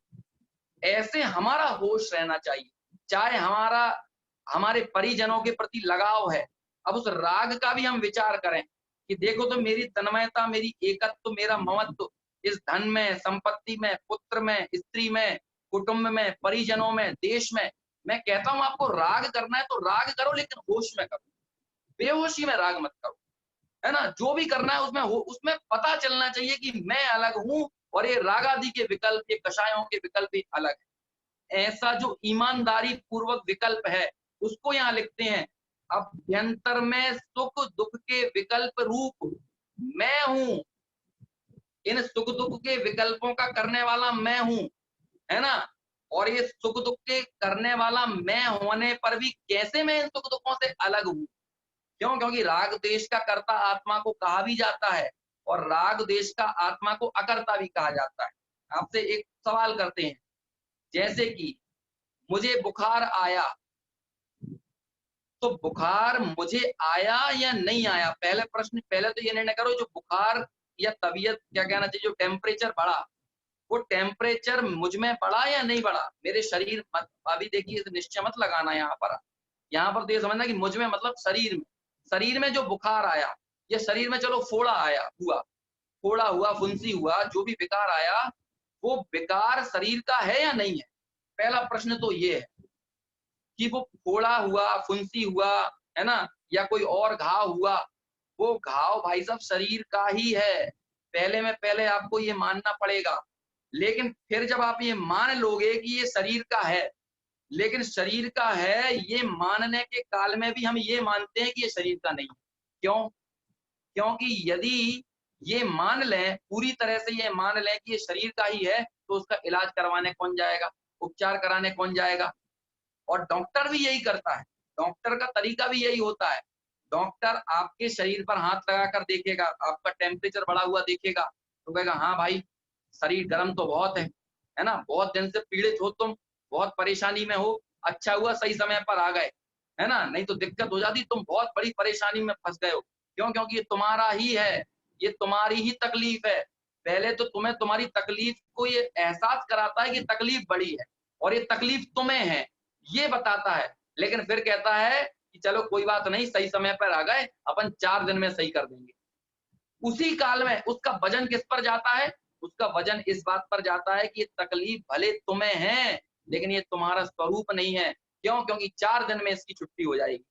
ऐसे हमारा होश रहना चाहिए। चाहे हमारा हमारे परिजनों के प्रति लगाव है, अब उस राग का भी हम विचार करें कि देखो तो मेरी तन्मयता, मेरी एकत्व, मेरा ममत्व इस धन में, संपत्ति में, पुत्र में, स्त्री में, कुटुंब में, परिजनों में, देश में। मैं कहता हूं आपको राग करना है तो राग करो, लेकिन होश में करो, बेहोशी में राग मत करो, है ना। जो भी करना है उसमें उसमें पता चलना चाहिए कि मैं अलग हूं और ये राग आदि के विकल्प, ये कषायों के विकल्प भी अलग है। ऐसा जो ईमानदारी पूर्वक विकल्प है, उसको यहाँ लिखते हैं, अभ्यंतर में सुख दुख के विकल्प रूप मैं हूं। इन सुख दुख के विकल्पों का करने वाला मैं हूं, है ना। और ये सुख दुख के करने वाला मैं होने पर भी कैसे मैं इन सुख दुखों से अलग हूं? क्यों? क्योंकि राग देश का कर्ता आत्मा को कहा भी जाता है और राग देश का आत्मा को अकर्ता भी कहा जाता है। आपसे एक सवाल करते हैं, जैसे कि मुझे बुखार आया, तो बुखार मुझे आया या नहीं आया? पहले प्रश्न, पहले तो ये निर्णय करो, जो बुखार या तबीयत क्या कहना चाहिए, जो टेम्परेचर बढ़ा, वो टेम्परेचर मुझ में बढ़ा या नहीं बढ़ा? मेरे शरीर मत, अभी देखिए निश्चय मत लगाना यहाँ पर तो ये समझना कि मुझ में मतलब शरीर में जो बुखार आया, या शरीर में चलो फोड़ा आया हुआ, फोड़ा हुआ, फुंसी हुआ, जो भी विकार आया, वो विकार शरीर का है या नहीं है? पहला प्रश्न तो ये है कि वो फोड़ा हुआ, फुंसी हुआ, है ना, या कोई और घाव हुआ, वो घाव भाई साहब शरीर का ही है। पहले आपको ये मानना पड़ेगा। लेकिन फिर जब आप ये मान लोगे कि ये शरीर का है, लेकिन शरीर का है ये मानने के काल में भी हम ये मानते हैं कि ये शरीर का नहीं है। क्यों? क्योंकि यदि ये मान लें, पूरी तरह से ये मान लें कि ये शरीर का ही है, तो उसका इलाज करवाने कौन जाएगा, उपचार कराने कौन जाएगा? और डॉक्टर भी यही करता है, डॉक्टर का तरीका भी यही होता है। डॉक्टर आपके शरीर पर हाथ लगाकर देखेगा, आपका टेम्परेचर बढ़ा हुआ देखेगा, तो कहेगा हाँ भाई शरीर गर्म तो बहुत है ना, बहुत दिन से पीड़ित हो तुम, बहुत परेशानी में हो, अच्छा हुआ सही समय पर आ गए, है ना, नहीं तो दिक्कत हो जाती, तुम बहुत बड़ी परेशानी में फंस गए हो। क्यों? क्योंकि ये तुम्हारा ही है, ये तुम्हारी ही तकलीफ है। पहले तो तुम्हें तुम्हारी तकलीफ को ये एहसास कराता है कि तकलीफ बड़ी है और ये तकलीफ तुम्हें है। ये बताता है। लेकिन फिर कहता है कि चलो कोई बात नहीं, सही समय पर आ गए, अपन 4 दिन में सही कर देंगे। उसी काल में उसका वजन किस पर जाता है? उसका वजन इस बात पर जाता है कि ये तकलीफ भले तुम्हें है, लेकिन ये तुम्हारा स्वरूप नहीं है। क्यों? क्योंकि 4 दिन में इसकी छुट्टी हो जाएगी।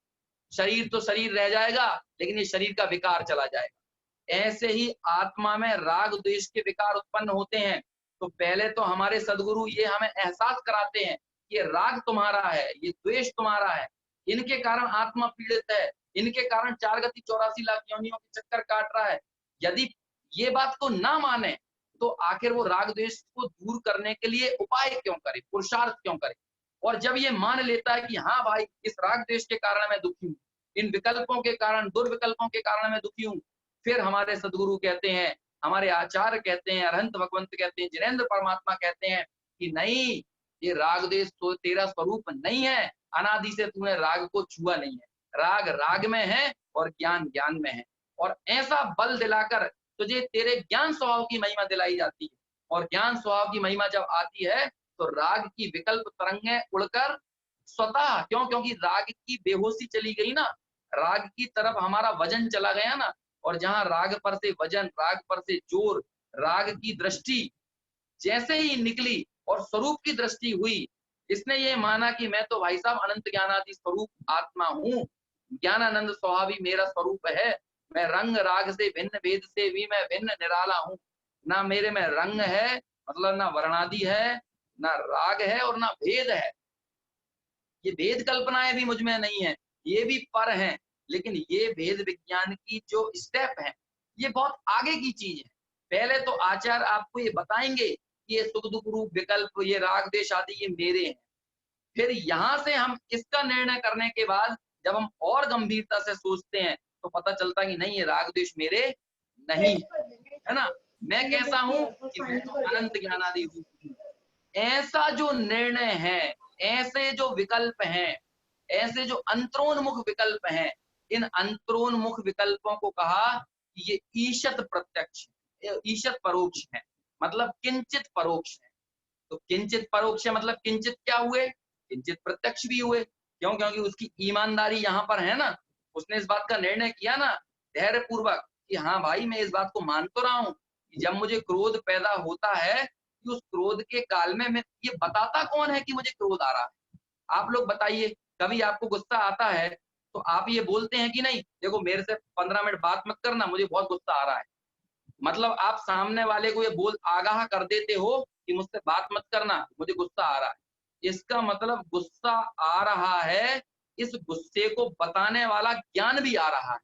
शरीर तो शरीर रह जाएगा, लेकिन ये शरीर का विकार चला जाएगा। ऐसे ही आत्मा में राग द्वेष के विकार उत्पन्न होते हैं। तो पहले तो हमारे सदगुरु ये हमें एहसास कराते हैं कि ये राग तुम्हारा है, ये द्वेष तुम्हारा है, इनके कारण आत्मा पीड़ित है, इनके कारण 4 गति 84 लाख योनियों के चक्कर काट रहा है। यदि ये बात को ना माने, तो आखिर वो राग द्वेष को दूर करने के लिए उपाय क्यों करे, पुरुषार्थ क्यों करे? और जब ये मान लेता है कि हाँ भाई, इस राग द्वेष के कारण मैं दुखी हूँ, इन विकल्पों के कारण, दुर्विकल्पों के कारण मैं दुखी हूँ, फिर हमारे सदगुरु कहते हैं, हमारे आचार्य कहते हैं, अरहंत भगवंत कहते हैं, जिनेंद्र परमात्मा कहते हैं कि नहीं, ये राग द्वेष तो तेरा स्वरूप नहीं है, अनादि से तूने राग को छुआ नहीं है। राग राग में है और ज्ञान ज्ञान में है। और ऐसा बल दिलाकर तुझे तेरे ज्ञान स्वभाव की महिमा दिलाई जाती है। और ज्ञान स्वभाव की महिमा जब आती है, तो राग की विकल्प तरंगें उड़कर स्वतः, क्योंकि राग की बेहोशी चली गई ना, राग की तरफ हमारा वजन चला गया ना, और जहां राग पर से वजन, राग पर से जोर, राग की दृष्टि जैसे ही निकली और स्वरूप की दृष्टि हुई, इसने ये माना कि मैं तो भाई साहब अनंत ज्ञानादि स्वरूप आत्मा हूँ, ज्ञानानंद स्वभाव ही मेरा स्वरूप है, मैं रंग राग से भिन्न, भेद से भी मैं भिन्न निराला हूँ। ना मेरे में रंग है, मतलब ना वर्णादि है, ना राग है और ना भेद है। ये भेद कल्पनाएं भी मुझ में नहीं है, ये भी पर हैं, लेकिन ये भेद विज्ञान की जो स्टेप है, ये बहुत आगे की चीज है। पहले तो आचार्य आपको ये बताएंगे कि ये सुख दुख रूप विकल्प, ये राग देश आदि ये मेरे हैं। फिर यहाँ से हम इसका निर्णय करने के बाद जब हम और गंभीरता से सोचते हैं, तो पता चलता कि नहीं, ये राग देश मेरे नहीं है ना। मैं कैसा हूं कि मैं तो अनंत ज्ञानादि रूप हूं। ऐसा जो निर्णय है, ऐसे जो विकल्प हैं, ऐसे जो अंतरोन्मुख विकल्प हैं, इन अंतरोन्मुख विकल्पों को कहा कि ये ईशत प्रत्यक्ष, ईशत परोक्ष है, मतलब किंचित परोक्ष है। तो किंचित परोक्ष मतलब किंचित क्या हुए? किंचित प्रत्यक्ष भी हुए। क्यों? क्योंकि उसकी ईमानदारी यहाँ पर है ना, उसने इस बात का निर्णय किया ना धैर्य पूर्वक कि हाँ भाई, मैं इस बात को मान तो रहा हूँ कि जब मुझे क्रोध पैदा होता है, कि उस क्रोध के काल में मैं, ये बताता कौन है कि मुझे क्रोध आ रहा है? आप लोग बताइए, कभी आपको गुस्सा आता है तो आप ये बोलते हैं कि नहीं, देखो मेरे से 15 मिनट बात मत करना, मुझे बहुत गुस्सा आ रहा है। मतलब आप सामने वाले को ये बोल आगाह कर देते हो कि मुझसे बात मत करना, मुझे गुस्सा आ रहा है। इसका मतलब गुस्सा आ रहा है, इस गुस्से को बताने वाला ज्ञान भी आ रहा है।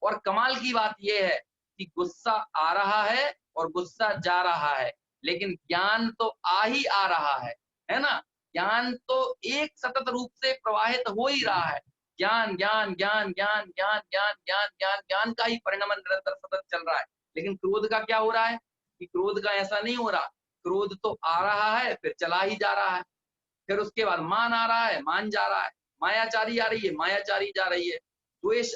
और कमाल की बात यह है कि गुस्सा आ रहा है और गुस्सा जा रहा है, लेकिन ज्ञान तो आ ही आ रहा है ना। ज्ञान तो एक सतत रूप से प्रवाहित हो ही रहा है। ज्ञान ज्ञान ज्ञान ज्ञान ज्ञान ज्ञान ज्ञान ज्ञान ज्ञान का ही परिणमन निरंतर सतत चल रहा है। लेकिन क्रोध का क्या हो रहा है कि क्रोध का ऐसा नहीं हो रहा। क्रोध तो आ रहा है, फिर चला ही जा रहा है, फिर उसके बाद मान आ रहा है, मान जा रहा है, मायाचारी आ रही है, मायाचारी जा रही है, द्वेष,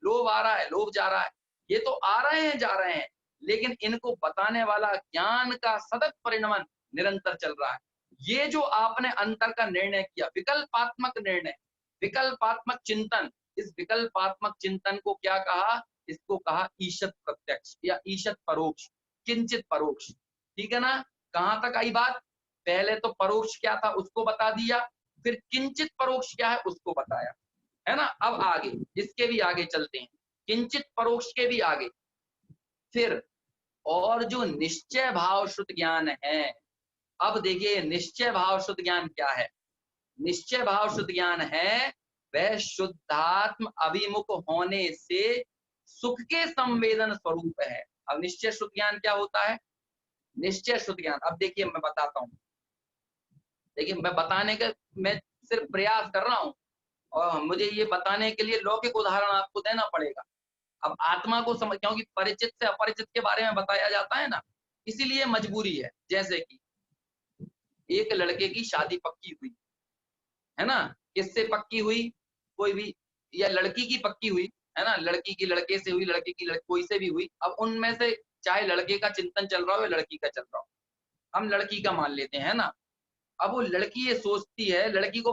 लोभ आ रहा है, लोभ जा रहा है। ये तो आ रहे हैं, जा रहे हैं, लेकिन इनको बताने वाला ज्ञान का सतत परिणमन निरंतर चल रहा है। ये जो आपने अंतर का निर्णय किया, विकल्पात्मक निर्णय, विकल्पात्मक चिंतन, इस विकल्पात्मक चिंतन को क्या कहा? इसको कहा ईशत प्रत्यक्ष या ईशत परोक्ष, किंचित परोक्ष। ठीक है ना? कहां तक आई बात? पहले तो परोक्ष क्या था उसको बता दिया, फिर किंचित परोक्ष क्या है उसको बताया, है ना। अब आगे, इसके भी आगे चलते हैं, किंचित परोक्ष के भी आगे। फिर और जो निश्चय भाव शुद्ध ज्ञान है, अब देखिए निश्चय भाव शुद्ध ज्ञान क्या है। निश्चय भाव शुद्ध ज्ञान है वह शुद्धात्म अभिमुख होने से सुख के संवेदन स्वरूप है। अब निश्चय शुद्ध ज्ञान क्या होता है? निश्चय शुद्ध ज्ञान, अब देखिए मैं बताता हूँ। देखिए मैं बताने का, मैं सिर्फ प्रयास कर रहा हूँ, और मुझे ये बताने के लिए लौकिक उदाहरण आपको देना पड़ेगा। अब आत्मा को समझ, क्योंकि परिचित से अपरिचित के बारे में बताया जाता है ना, इसीलिए मजबूरी है। जैसे कि एक लड़के की शादी पक्की हुई, है ना, किससे पक्की हुई? कोई भी, या लड़की की पक्की हुई, है ना, लड़की की लड़के से हुई, लड़के की कोई से भी हुई। अब उनमें से चाहे लड़के का चिंतन चल रहा हो या लड़की का चल रहा हो, हम लड़की का मान लेते हैं ना। अब वो लड़की ये सोचती है, लड़की को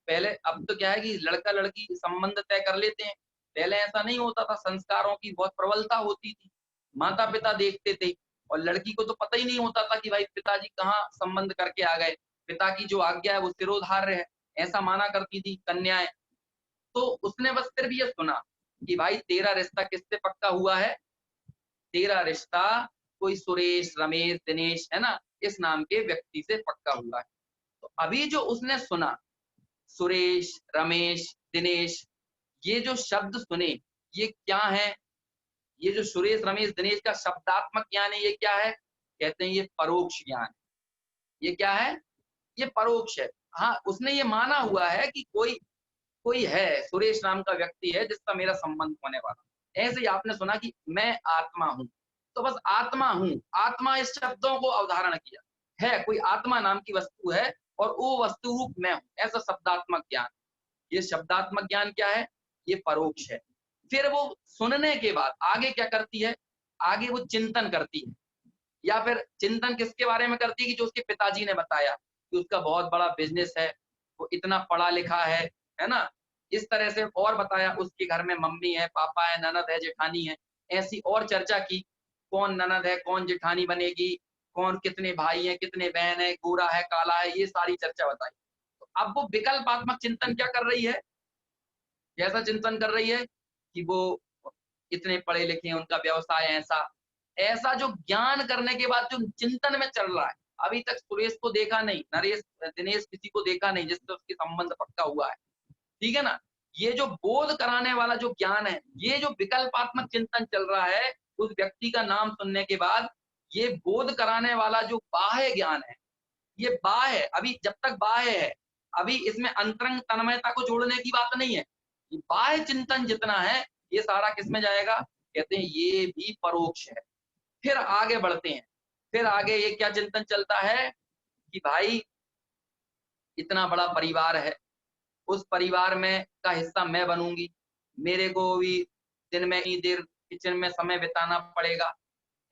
पहले, अब तो क्या है कि लड़का लड़की संबंध तय कर लेते हैं, पहले ऐसा नहीं होता था, संस्कारों की बहुत प्रबलता होती थी, माता पिता देखते थे और लड़की को तो पता ही नहीं होता था कि भाई पिताजी कहाँ संबंध करके आ गए, पिता की जो आज्ञा है वो सिरोधार्य है, ऐसा माना करती थी कन्याएं। तो उसने बस सिर्फ ये सुना कि भाई तेरा रिश्ता किससे पक्का हुआ है, तेरा रिश्ता कोई सुरेश, रमेश, दिनेश है ना, इस नाम के व्यक्ति से पक्का हुआ है। तो अभी जो उसने सुना सुरेश, रमेश, दिनेश, ये जो शब्द सुने, ये क्या है? ये जो सुरेश, रमेश, दिनेश का शब्दात्मक ज्ञान है, ये क्या है? कहते हैं ये परोक्ष ज्ञान। ये क्या है? ये परोक्ष है। हाँ, उसने ये माना हुआ है कि कोई कोई है, सुरेश नाम का व्यक्ति है जिसका मेरा संबंध होने वाला। ऐसे ही आपने सुना कि मैं आत्मा हूँ, तो बस आत्मा हूँ, आत्मा इस शब्दों को अवधारण किया है, कोई आत्मा नाम की वस्तु है और वो वस्तु रूप मैं हूँ, ऐसा शब्दात्मक ज्ञान। ये शब्दात्मक ज्ञान क्या है? ये परोक्ष है। फिर वो सुनने के बाद आगे क्या करती है? आगे वो चिंतन करती है, या फिर चिंतन किसके बारे में करती है कि जो उसके पिताजी ने बताया कि उसका बहुत बड़ा बिजनेस है, वो इतना पढ़ा लिखा है ना? इस तरह से और बताया उसके घर में मम्मी है, पापा है, ननद है, जेठानी है, ऐसी और चर्चा की, कौन ननद है, कौन जेठानी बनेगी, कौन कितने भाई हैं, कितने बहन है, गोरा है, काला है, ये सारी चर्चा बताई। तो अब वो विकल्पात्मक चिंतन क्या कर रही है? कैसा चिंतन कर रही है कि वो इतने पढ़े लिखे हैं, उनका व्यवसाय ऐसा, ऐसा जो ज्ञान करने के बाद जो चिंतन में चल रहा है। अभी तक सुरेश को देखा नहीं, नरेश, दिनेश किसी को देखा नहीं जिससे उसकी संबंध पक्का हुआ है, ठीक है ना? ये जो बोध कराने वाला जो ज्ञान है, ये जो विकल्पात्मक चिंतन चल रहा है उस व्यक्ति का नाम सुनने के बाद, ये बोध कराने वाला जो बाह्य ज्ञान है, ये बाह्य है। अभी जब तक बाह्य है, अभी इसमें अंतरंग तन्मयता को जोड़ने की बात नहीं है। ये बाह्य चिंतन जितना है, ये सारा किसमें जाएगा? कहते हैं ये भी परोक्ष है। फिर आगे बढ़ते हैं, फिर आगे ये क्या चिंतन चलता है कि भाई इतना बड़ा परिवार है, उस परिवार में का हिस्सा मैं बनूंगी, मेरे को भी दिन में इतनी देर किचन में समय बिताना पड़ेगा,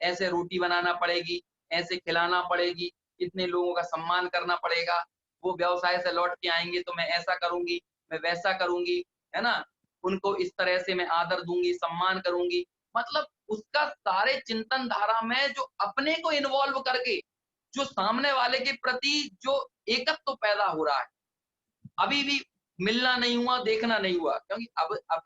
ऐसे रोटी बनाना पड़ेगी, ऐसे खिलाना पड़ेगी, इतने लोगों का सम्मान करना पड़ेगा, वो व्यवसाय से लौट के आएंगे तो मैं ऐसा करूंगी, मैं वैसा करूंगी, है ना? उनको इस तरह से मैं आदर दूंगी, सम्मान करूंगी। मतलब उसका सारे चिंतन धारा में जो अपने को इन्वॉल्व करके जो सामने वाले के प्रति जो एकत्व तो पैदा हो रहा है, अभी भी मिलना नहीं हुआ, देखना नहीं हुआ, क्योंकि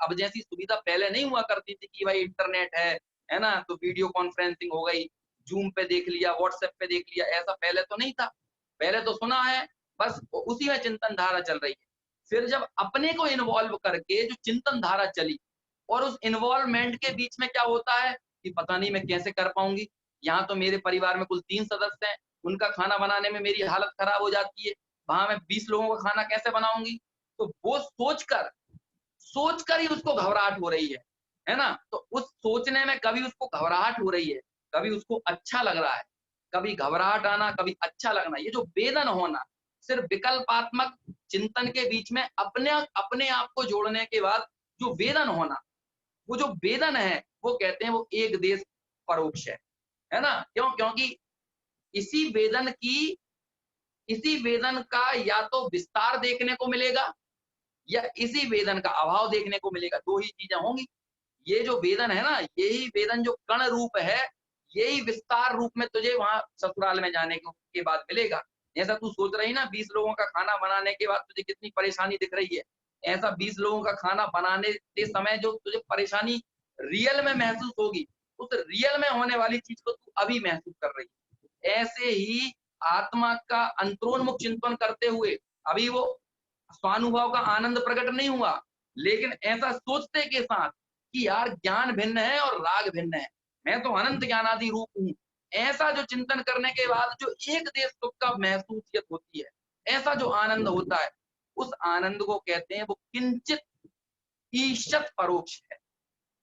अब जैसी सुविधा पहले नहीं हुआ करती थी कि भाई इंटरनेट है ना? तो वीडियो कॉन्फ्रेंसिंग हो गई, जूम पे देख लिया, व्हाट्सएप पे देख लिया, ऐसा पहले तो नहीं था। पहले तो सुना है, बस उसी में चिंतन धारा चल रही है। फिर जब अपने को इन्वॉल्व करके जो चिंतन धारा चली और उस इन्वॉल्वमेंट के बीच में क्या होता है कि पता नहीं मैं कैसे कर पाऊंगी, यहाँ तो मेरे परिवार में कुल 3 सदस्य हैं, उनका खाना बनाने में मेरी हालत खराब हो जाती है, वहां मैं 20 लोगों का खाना कैसे बनाऊंगी? तो वो सोचकर ही उसको घबराहट हो रही है ना? तो उस सोचने में कभी उसको घबराहट हो रही है, कभी उसको अच्छा लग रहा है, कभी घबराहट आना, कभी अच्छा लगना, ये जो वेदन होना, सिर्फ विकल्पात्मक चिंतन के बीच में अपने अपने आप को जोड़ने के बाद जो वेदन होना, वो जो वेदन है, वो कहते हैं वो एक देश परोक्ष है ना? क्यों? क्योंकि इसी वेदन की इसी वेदन का या तो विस्तार देखने को मिलेगा या इसी वेदन का अभाव देखने को मिलेगा, दो ही चीजें होंगी। ये जो वेदन है ना, यही वेदन जो कण रूप है, यही विस्तार रूप में तुझे वहां ससुराल में जाने के बाद मिलेगा। ऐसा तू सोच रही ना, 20 लोगों का खाना बनाने के बाद तुझे कितनी परेशानी दिख रही है, ऐसा 20 लोगों का खाना बनाने के समय जो तुझे परेशानी रियल में महसूस होगी, उस रियल में होने वाली चीज को तू अभी महसूस कर रही है। ऐसे ही आत्मा का अंतरोन्मुख चिंतन करते हुए अभी वो स्वानुभव का आनंद प्रकट नहीं हुआ, लेकिन ऐसा सोचते के साथ कि यार ज्ञान भिन्न है और राग भिन्न है, मैं तो अनंत ज्ञानादि रूप हूँ, ऐसा जो चिंतन करने के बाद जो एक देश सुख का महसूसियत होती है, ऐसा जो आनंद होता है, उस आनंद को कहते हैं वो किंचित ईशत परोक्ष है।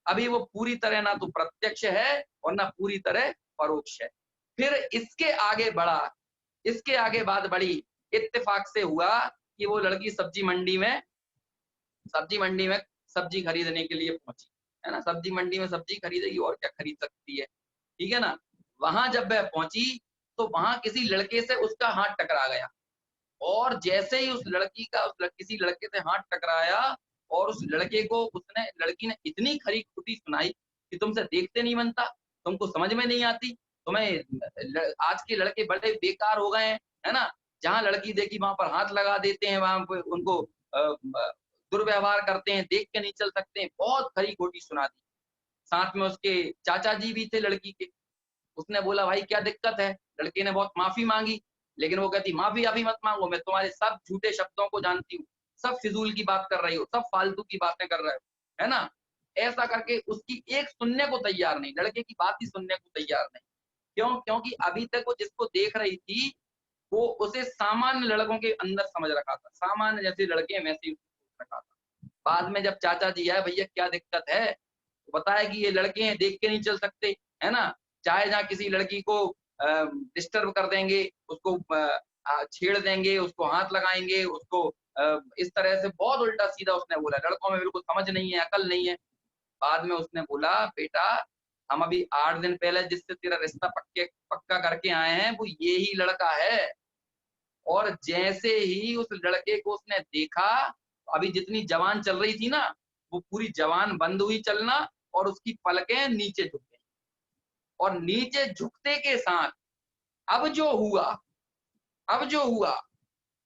अभी वो पूरी तरह ना तो प्रत्यक्ष है और ना पूरी तरह परोक्ष है। फिर इसके आगे बढ़ा, इसके आगे बात बढ़ी, इत्तेफाक से हुआ कि वो लड़की सब्जी मंडी में सब्जी खरीदने के लिए पहुंची, है ना? सब्जी मंडी में सब्जी खरीदेगी और क्या खरीद सकती है, ठीक है ना? वहां जब वह पहुंची तो वहां किसी लड़के से उसका हाथ टकरा गया और जैसे ही उस लड़की का किसी लड़के से हाथ टकराया और उस लड़के को लड़की ने इतनी खरी खोटी सुनाई कि तुमसे देखते नहीं बनता, तुमको समझ में नहीं आती, आज के लड़के बड़े बेकार हो गए हैं, है ना? जहाँ लड़की देखी वहां पर हाथ लगा देते हैं, वहां पे उनको दुर्व्यवहार करते हैं, देख के नहीं चल सकते हैं। बहुत खरी खोटी सुना दी। साथ में उसके चाचा जी भी थे लड़की के। उसने बोला भाई क्या दिक्कत है? लड़के ने बहुत माफी मांगी, लेकिन वो कहती माफी अभी मत मांगो, मैं तुम्हारे सब झूठे शब्दों को जानती हूँ, सब फिजूल की बात कर रही हो, सब फालतू की बातें कर रहे हो, है ना? ऐसा करके उसकी एक सुनने को तैयार नहीं, लड़के की बात ही सुनने को तैयार नहीं। क्यों? क्योंकि अभी तक वो जिसको देख रही थी वो उसे सामान्य लड़कों के अंदर समझ रखा था, सामान्य जैसे लड़के हैं वैसे ही सोच रखा था। बाद में जब चाचा जी आए, भैया क्या दिक्कत है, तो बताया कि ये लड़के हैं, देख के नहीं चल सकते, है ना? चाहे जहाँ किसी लड़की को डिस्टर्ब कर देंगे, उसको छेड़ देंगे, उसको हाथ लगाएंगे, उसको इस तरह से बहुत उल्टा सीधा उसने बोला, लड़कों में बिल्कुल समझ नहीं है, अकल नहीं है। बाद में उसने बोला बेटा, हम अभी 8 दिन पहले जिससे तेरा रिश्ता पक्का करके आए हैं वो ये ही लड़का है। और जैसे ही उस लड़के को उसने देखा, अभी जितनी जवान चल रही थी ना, वो पूरी जवान बंद हुई चलना और उसकी पलकें नीचे झुक गई। और नीचे झुकते के साथ अब जो हुआ, अब जो हुआ,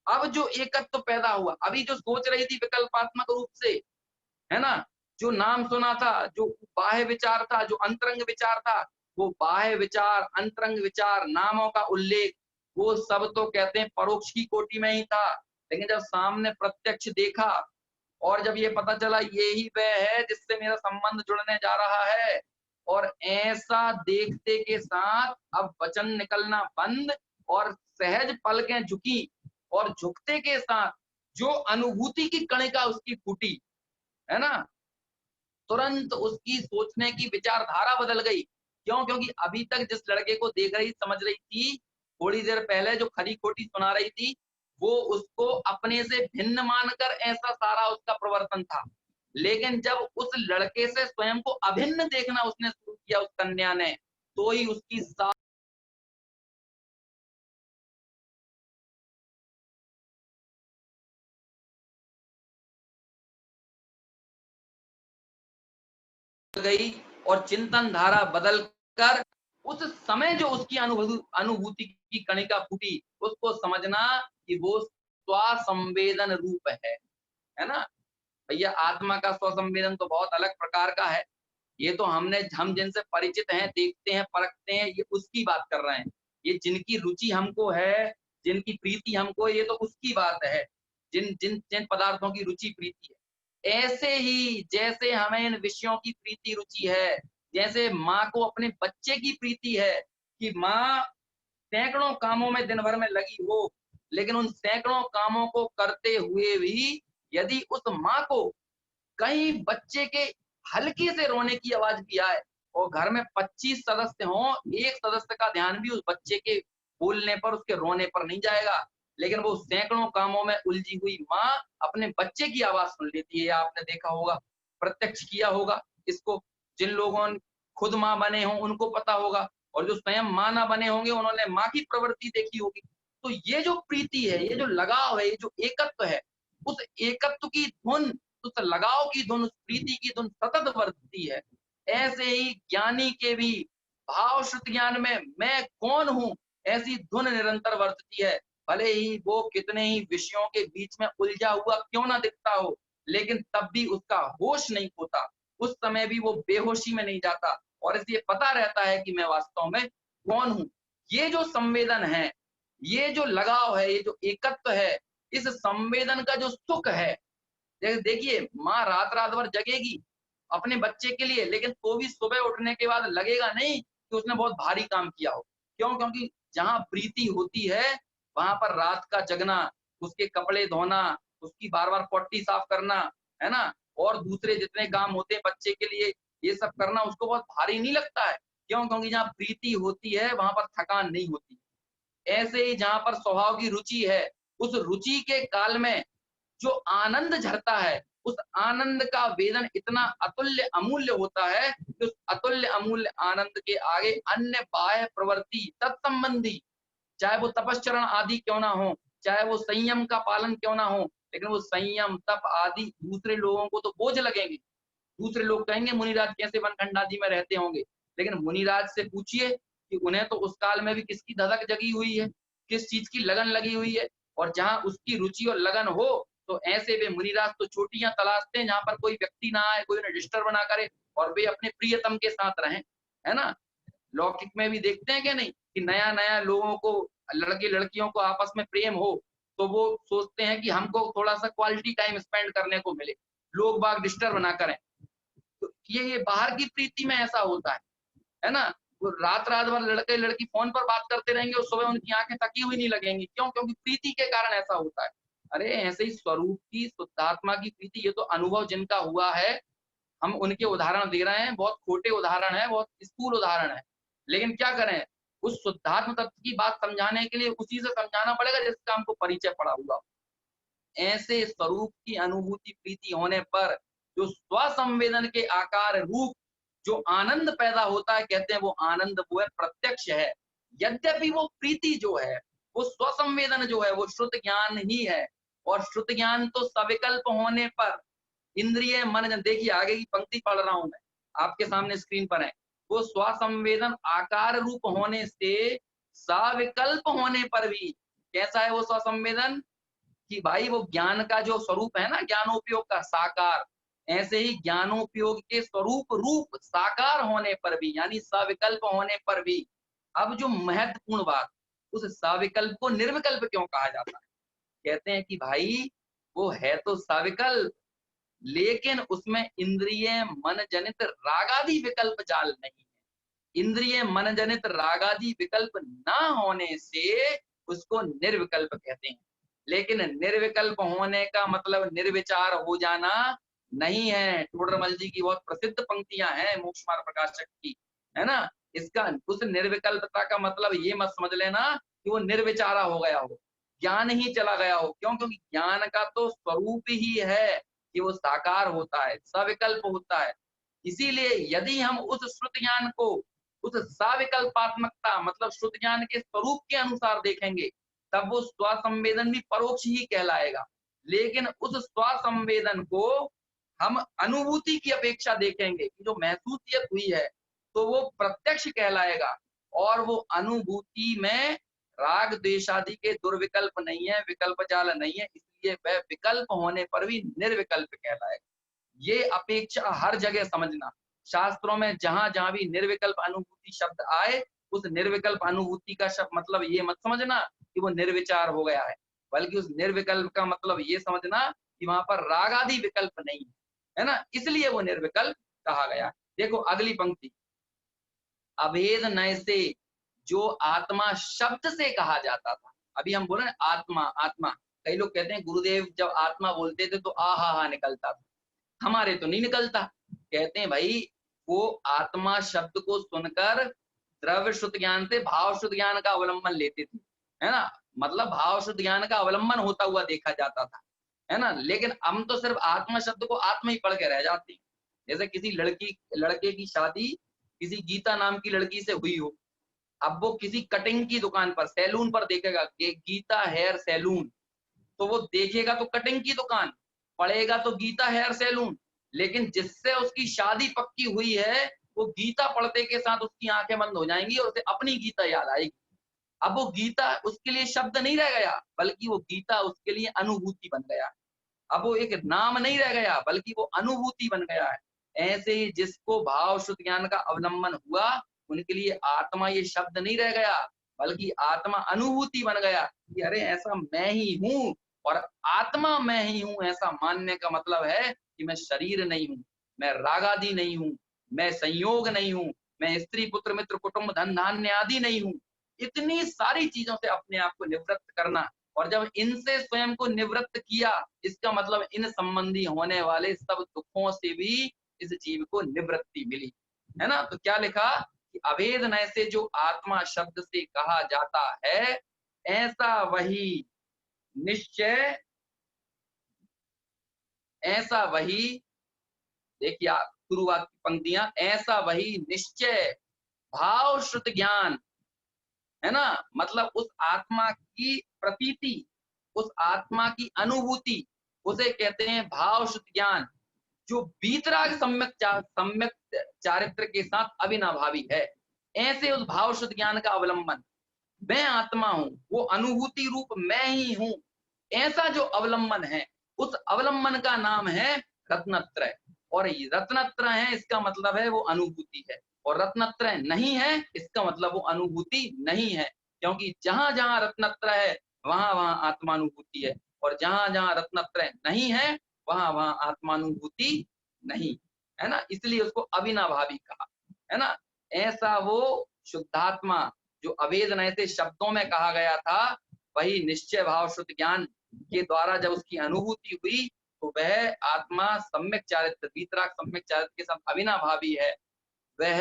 अब जो एकत्व पैदा हुआ, अभी जो सोच रही थी विकल्पात्मक रूप से, है ना? जो नाम सुना था, जो बाह्य विचार था, जो अंतरंग विचार था, वो बाह्य विचार, अंतरंग विचार, नामों का उल्लेख, वो सब तो कहते हैं परोक्ष की कोटि में ही था। लेकिन जब सामने प्रत्यक्ष देखा और जब ये पता चला ये ही वह है जिससे मेरा संबंध जुड़ने जा रहा है, और ऐसा देखते के साथ अब वचन निकलना बंद और सहज पलकें झुकी, और झुकते के साथ जो अनुभूति की कणिका उसकी फूटी, है ना? तुरंत उसकी सोचने की विचारधारा बदल गई। क्यों? क्योंकि अभी तक जिस लड़के को देख रही समझ रही थी, थोड़ी देर पहले जो खरी खोटी सुना रही थी, वो उसको अपने से भिन्न मानकर ऐसा सारा उसका प्रवर्तन था। लेकिन जब उस लड़के से स्वयं को अभिन्न देखना उसने शुरू किया उस कन्या ने, तो ही उसकी गई और चिंतन धारा बदल कर उस समय जो उसकी अनुभूति की कणिका फूटी, उसको समझना कि वो स्वसंवेदन रूप है ना? भैया आत्मा का स्वसंवेदन तो बहुत अलग प्रकार का है। ये तो हम जिनसे परिचित हैं, देखते हैं, परखते हैं, ये उसकी बात कर रहे हैं। ये जिनकी रुचि हमको है, जिनकी प्रीति हमको, ये तो उसकी बात है। जिन जिन जिन पदार्थों की रुचि प्रीति है, ऐसे ही जैसे हमें इन विषयों की प्रीति रुचि है, जैसे माँ को अपने बच्चे की प्रीति है कि माँ सैकड़ों कामों में दिन भर में लगी हो, लेकिन उन सैकड़ों कामों को करते हुए भी यदि उस माँ को कहीं बच्चे के हल्के से रोने की आवाज भी आए और घर में 25 सदस्य हों, एक सदस्य का ध्यान भी उस बच्चे के बोलने पर, उसके रोने पर नहीं जाएगा, लेकिन वो सैकड़ों कामों में उलझी हुई माँ अपने बच्चे की आवाज सुन लेती है। आपने देखा होगा, प्रत्यक्ष किया होगा इसको। जिन लोगों ने खुद माँ बने हों उनको पता होगा, और जो स्वयं माँ ना बने होंगे उन्होंने माँ की प्रवृत्ति देखी होगी। तो ये जो प्रीति है, ये जो लगाव है, ये जो एकत्व है, उस एकत्व की धुन, उस लगाव की धुन, उस प्रीति की धुन सतत वर्धती है। ऐसे ही ज्ञानी के भी भाव शुद्ध ज्ञान में मैं कौन हूँ, ऐसी धुन निरंतर वर्धती है। भले ही वो कितने ही विषयों के बीच में उलझा हुआ क्यों ना दिखता हो, लेकिन तब भी उसका होश नहीं खोता, उस समय भी वो बेहोशी में नहीं जाता, और इसलिए पता रहता है कि मैं वास्तव में कौन हूँ। ये जो संवेदन है, ये जो लगाव है, ये जो एकत्व है, इस संवेदन का जो सुख है, देखिए माँ रात रात भर जगेगी अपने बच्चे के लिए, लेकिन तो भी सुबह उठने के बाद लगेगा नहीं कि उसने बहुत भारी काम किया हो। क्यों? क्योंकि जहाँ प्रीति होती है वहां पर रात का जगना, उसके कपड़े धोना, उसकी बार बार पट्टी साफ करना, है ना, और दूसरे जितने काम होते हैं बच्चे के लिए, ये सब करना उसको बहुत भारी नहीं लगता है। क्यों? क्योंकि जहाँ प्रीति होती है वहां पर थकान नहीं होती। ऐसे ही जहां पर स्वभाव की रुचि है, उस रुचि के काल में जो आनंद झरता है, उस आनंद का वेदन इतना अतुल्य अमूल्य होता है कि उस अतुल्य अमूल्य आनंद के आगे अन्य बाह्य प्रवृत्ति तत्संबंधी, चाहे वो तपश्चरण आदि क्यों ना हो, चाहे वो संयम का पालन क्यों ना हो, लेकिन वो संयम तप आदि दूसरे लोगों को तो बोझ लगेंगे। दूसरे लोग कहेंगे मुनिराज कैसे वनखंड आदि में रहते होंगे, लेकिन मुनिराज से पूछिए कि उन्हें तो उस काल में भी किसकी धधक जगी हुई है, किस चीज की लगन लगी हुई है, और जहां उसकी रुचि और लगन हो तो ऐसे वे मुनिराज तो चोटियां तलाशते हैं जहां पर कोई व्यक्ति ना आए, कोई उन्हें डिस्टर्ब ना करे, और वे अपने प्रियतम के साथ रहें, है ना। लौकिक में भी देखते हैं कि नहीं कि नया नया लोगों को, लड़के लड़कियों को आपस में प्रेम हो तो वो सोचते हैं कि हमको थोड़ा सा क्वालिटी टाइम स्पेंड करने को मिले, लोग बाग डिस्टर्ब ना करें। तो ये बाहर की प्रीति में ऐसा होता है ना। वो रात रात भर लड़के लड़की फोन पर बात करते रहेंगे और सुबह उनकी आंखें थकी हुई नहीं लगेंगी, क्यों? क्योंकि प्रीति के कारण ऐसा होता है। अरे ऐसे ही स्वरूप की शुद्धात्मा की प्रीति, ये तो अनुभव जिनका हुआ है, हम उनके उदाहरण दे रहे हैं, बहुत खोटे उदाहरण है, बहुत स्थूल उदाहरण है, लेकिन क्या करें, उस शुद्धात्म तत्व की बात समझाने के लिए उसी से समझाना पड़ेगा जिसका हमको परिचय पड़ा हुआ। ऐसे स्वरूप की अनुभूति प्रीति होने पर जो स्वसंवेदन के आकार रूप जो आनंद पैदा होता है, कहते हैं वो आनंद वो है प्रत्यक्ष है। यद्यपि वो प्रीति जो है, वो स्वसंवेदन जो है, वो श्रुत ज्ञान ही है, और श्रुत ज्ञान तो सविकल्प होने पर इंद्रिय मन जन, देखिए आगे की पंक्ति पढ़ रहा हूं मैं, आपके सामने स्क्रीन पर है। वो स्वसंवेदन आकार रूप होने से सविकल्प होने पर भी कैसा है वो स्वसंवेदन, कि भाई वो ज्ञान का जो स्वरूप है ना, ज्ञानोपयोग का साकार, ऐसे ही ज्ञानोपयोग के स्वरूप रूप साकार होने पर भी, यानी सविकल्प होने पर भी, अब जो महत्वपूर्ण बात, उस सविकल्प को निर्विकल्प क्यों कहा जाता है? कहते हैं कि भाई वो है तो सविकल्प, लेकिन उसमें इंद्रिय मन जनित रागादि विकल्प जाल नहीं है। इंद्रिय मन जनित रागादि विकल्प ना होने से उसको निर्विकल्प कहते हैं। लेकिन निर्विकल्प होने का मतलब निर्विचार हो जाना नहीं है। टोडरमल जी की बहुत प्रसिद्ध पंक्तियां हैं मोक्ष मार्ग प्रकाशक की, है ना। इसका उस निर्विकल्पता का मतलब ये मत समझ लेना कि वो निर्विचारा हो गया हो, ज्ञान ही चला गया हो, क्यों? क्योंकि ज्ञान का तो स्वरूप ही है कि वो साकार होता है, सविकल्प होता है। इसीलिए यदि हम उस श्रुत ज्ञान को उस सविकल्पात्मकता मतलब श्रुत ज्ञान के स्वरूप के अनुसार देखेंगे, तब वो स्वसंवेदन भी परोक्ष ही कहलाएगा। लेकिन उस स्वसंवेदन को हम अनुभूति की अपेक्षा देखेंगे कि जो महसूसियत हुई है तो वो प्रत्यक्ष कहलाएगा, और वो अनुभूति में राग द्वेषादि के दुर्विकल्प नहीं है, विकल्प जाल नहीं है, इसलिए वह विकल्प होने पर भी निर्विकल्प कहलाएगा। ये अपेक्षा हर जगह समझना। शास्त्रों में जहां जहां भी निर्विकल्प अनुभूति शब्द आए, उस निर्विकल्प अनुभूति का शब्द मतलब ये मत समझना कि वो निर्विचार हो गया है, बल्कि उस निर्विकल्प का मतलब ये समझना कि वहां पर राग आदि विकल्प नहीं है ना, इसलिए वो निर्विकल्प कहा गया। देखो अगली पंक्ति, अभेद नय से जो आत्मा शब्द से कहा जाता था। अभी हम बोले आत्मा आत्मा, कई लोग कहते हैं गुरुदेव जब आत्मा बोलते थे तो आ हा निकलता था, हमारे तो नहीं निकलता। कहते हैं भाई वो आत्मा शब्द को सुनकर द्रव्य शुद्ध ज्ञान से भाव शुद्ध ज्ञान का अवलंबन लेते थे, है ना। मतलब भाव शुद्ध ज्ञान का अवलंबन होता हुआ देखा जाता था, है ना। लेकिन हम तो सिर्फ आत्मा शब्द को आत्मा ही पढ़ के रह जाते हैं। जैसे किसी लड़के की शादी किसी गीता नाम की लड़की से हुई हो, अब वो किसी कटिंग की दुकान पर सैलून पर देखेगा कि गीता हेयर सैलून, तो वो देखेगा तो कटिंग की दुकान, पढ़ेगा तो गीता हेयर सैलून, लेकिन जिससे उसकी शादी पक्की हुई है वो गीता पढ़ते के साथ उसकी आंखें बंद हो जाएंगी और उसे अपनी गीता याद आएगी। अब वो गीता उसके लिए शब्द नहीं रह गया, बल्कि वो गीता उसके लिए अनुभूति बन गया। अब वो एक नाम नहीं रह गया, बल्कि वो अनुभूति बन गया है। ऐसे ही जिसको भाव शुद्ध ज्ञान का अवलंबन हुआ, उनके लिए आत्मा ये शब्द नहीं रह गया, बल्कि आत्मा अनुभूति बन गया कि अरे ऐसा मैं ही हूँ, और आत्मा मैं ही हूँ ऐसा मानने का मतलब है कि मैं शरीर नहीं हूँ, मैं रागादि नहीं हूँ, मैं संयोग नहीं हूँ, मैं स्त्री पुत्र मित्र कुटुंब धन धान्य आदि नहीं हूँ। इतनी सारी चीजों से अपने आप को निवृत्त करना, और जब इनसे स्वयं को निवृत्त किया, इसका मतलब इन संबंधी होने वाले सब दुखों से भी इस जीव को निवृत्ति मिली, है ना। तो क्या लिखा कि अभेद नय से जो आत्मा शब्द से कहा जाता है, ऐसा वही निश्चय, ऐसा वही, देखिए आप शुरुआत की पंक्तियां, ऐसा वही निश्चय भाव श्रुत ज्ञान, है ना। मतलब उस आत्मा की प्रतीति, उस आत्मा की अनुभूति, उसे कहते हैं भाव शुद्ध ज्ञान, जो वीतराग सम्यक चारित्र के साथ अविनाभावी है। ऐसे उस भाव शुद्ध ज्ञान का अवलंबन, मैं आत्मा हूं, वो अनुभूति रूप मैं ही हूं, ऐसा जो अवलंबन है, उस अवलंबन का नाम है रत्नत्रय। और रत्नत्रय है इसका मतलब है वो अनुभूति है, और रत्नत्रय नहीं है इसका मतलब वो अनुभूति नहीं है। क्योंकि जहां जहां रत्नत्रय है वहां वहां आत्मानुभूति है, और जहां जहां रत्नत्रय नहीं है वहां वहां आत्मानुभूति नहीं है ना। इसलिए उसको अविनाभावी कहा, है ना। ऐसा वो शुद्धात्मा जो अवेदनय से शब्दों में कहा गया था, वही निश्चय भाव शुद्ध ज्ञान के द्वारा जब उसकी अनुभूति हुई तो वह आत्मा सम्यक चारित्र, वीतराग सम्यक चारित्र के साथ अविनाभावी है। वह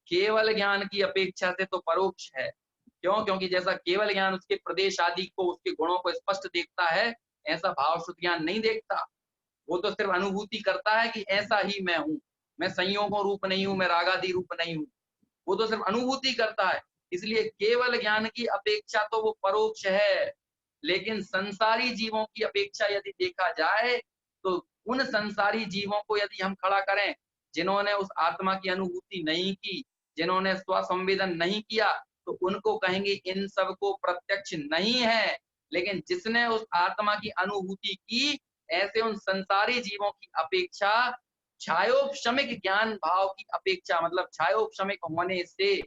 केवल ज्ञान की अपेक्षा से तो परोक्ष है। क्यों? क्योंकि जैसा केवल ज्ञान उसके प्रदेश आदि को, उसके गुणों को स्पष्ट देखता है, ऐसा भाव शुद्ध ज्ञान नहीं देखता। वो तो सिर्फ अनुभूति करता है कि ऐसा ही मैं हूं, मैं संयोगों रूप नहीं हूं, मैं रागादि रूप नहीं हूं। वो तो सिर्फ अनुभूति करता है। इसलिए केवल ज्ञान की अपेक्षा तो वो परोक्ष है। लेकिन संसारी जीवों की अपेक्षा यदि देखा जाए तो उन संसारी जीवों को यदि हम खड़ा करें जिन्होंने उस आत्मा की अनुभूति नहीं की, जिन्होंने स्वसंवेदन नहीं किया, तो उनको कहेंगे इन सब को प्रत्यक्ष नहीं है। लेकिन जिसने उस आत्मा की अनुभूति की, ऐसे उन संसारी जीवों की अपेक्षा छायोपशमिक ज्ञान भाव की अपेक्षा, मतलब छायोपशमिक होने से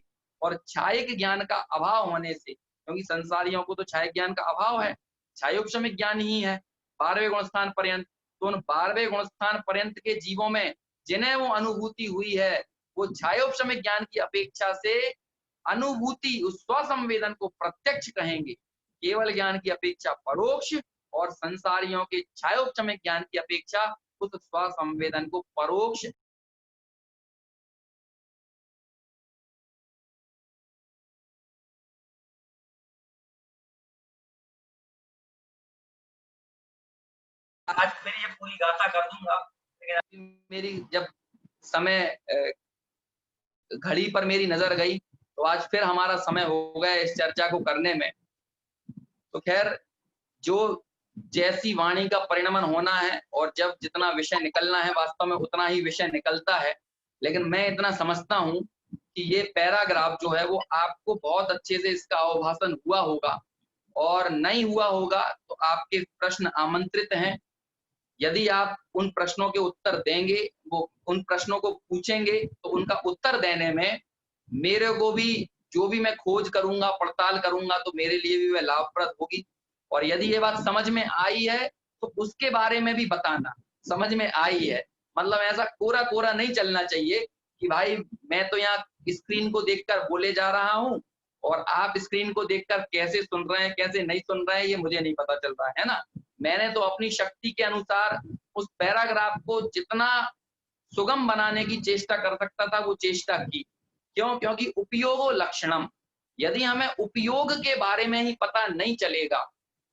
और छायिक ज्ञान का अभाव होने से, क्योंकि संसारियों को तो छायिक ज्ञान का अभाव है, छायोपशमिक ज्ञान ही है 12वें गुणस्थान पर्यंत। तो उन 12वें गुणस्थान पर्यंत के जीवों में जिन्हें वो अनुभूति हुई है, वो छायोपशमिक ज्ञान की अपेक्षा से अनुभूति, उस स्वसंवेदन को प्रत्यक्ष कहेंगे, केवल ज्ञान की अपेक्षा परोक्ष, और संसारियों के छायोपशमिक ज्ञान की अपेक्षा उस स्वसंवेदन को परोक्ष। आज मेरी ये पूरी गाथा कर दूंगा, लेकिन मेरी जब समय घड़ी पर मेरी नजर गई तो आज फिर हमारा समय हो गया इस चर्चा को करने में। तो खैर, जो जैसी वाणी का परिणमन होना है और जब जितना विषय निकलना है, वास्तव में उतना ही विषय निकलता है। लेकिन मैं इतना समझता हूं कि ये पैराग्राफ जो है वो आपको बहुत अच्छे से इसका अवभाषण हुआ होगा, और नहीं हुआ होगा तो आपके प्रश्न आमंत्रित हैं। यदि आप उन प्रश्नों के उत्तर देंगे, वो उन प्रश्नों को पूछेंगे, तो उनका उत्तर देने में मेरे को भी, जो भी मैं खोज करूंगा, पड़ताल करूंगा, तो मेरे लिए भी वह लाभप्रद होगी। और यदि ये बात समझ में आई है तो उसके बारे में भी बताना, समझ में आई है, मतलब ऐसा कोरा कोरा नहीं चलना चाहिए कि भाई मैं तो यहाँ स्क्रीन को देखकर बोले जा रहा हूँ और आप स्क्रीन को देखकर कैसे सुन रहे हैं, कैसे नहीं सुन रहे हैं, ये मुझे नहीं पता चल रहा है ना। मैंने तो अपनी शक्ति के अनुसार उस पैराग्राफ को जितना सुगम बनाने की चेष्टा कर सकता था वो चेष्टा की। क्यों? क्योंकि उपयोगो लक्षणम, यदि हमें उपयोग के बारे में ही पता नहीं चलेगा,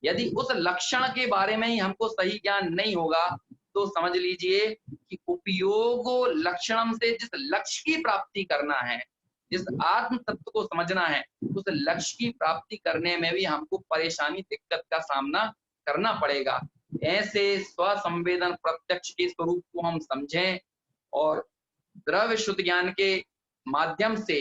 यदि उस लक्षण के बारे में ही हमको सही ज्ञान नहीं होगा, तो समझ लीजिए कि उपयोगो लक्षणम से जिस लक्ष्य की प्राप्ति करना है, जिस आत्म तत्व को समझना है, उस लक्ष्य की प्राप्ति करने में भी हमको परेशानी, दिक्कत का सामना करना पड़ेगा। ऐसे स्वसंवेदन प्रत्यक्ष के स्वरूप को हम समझें और द्रव्य शुद्ध ज्ञान के माध्यम से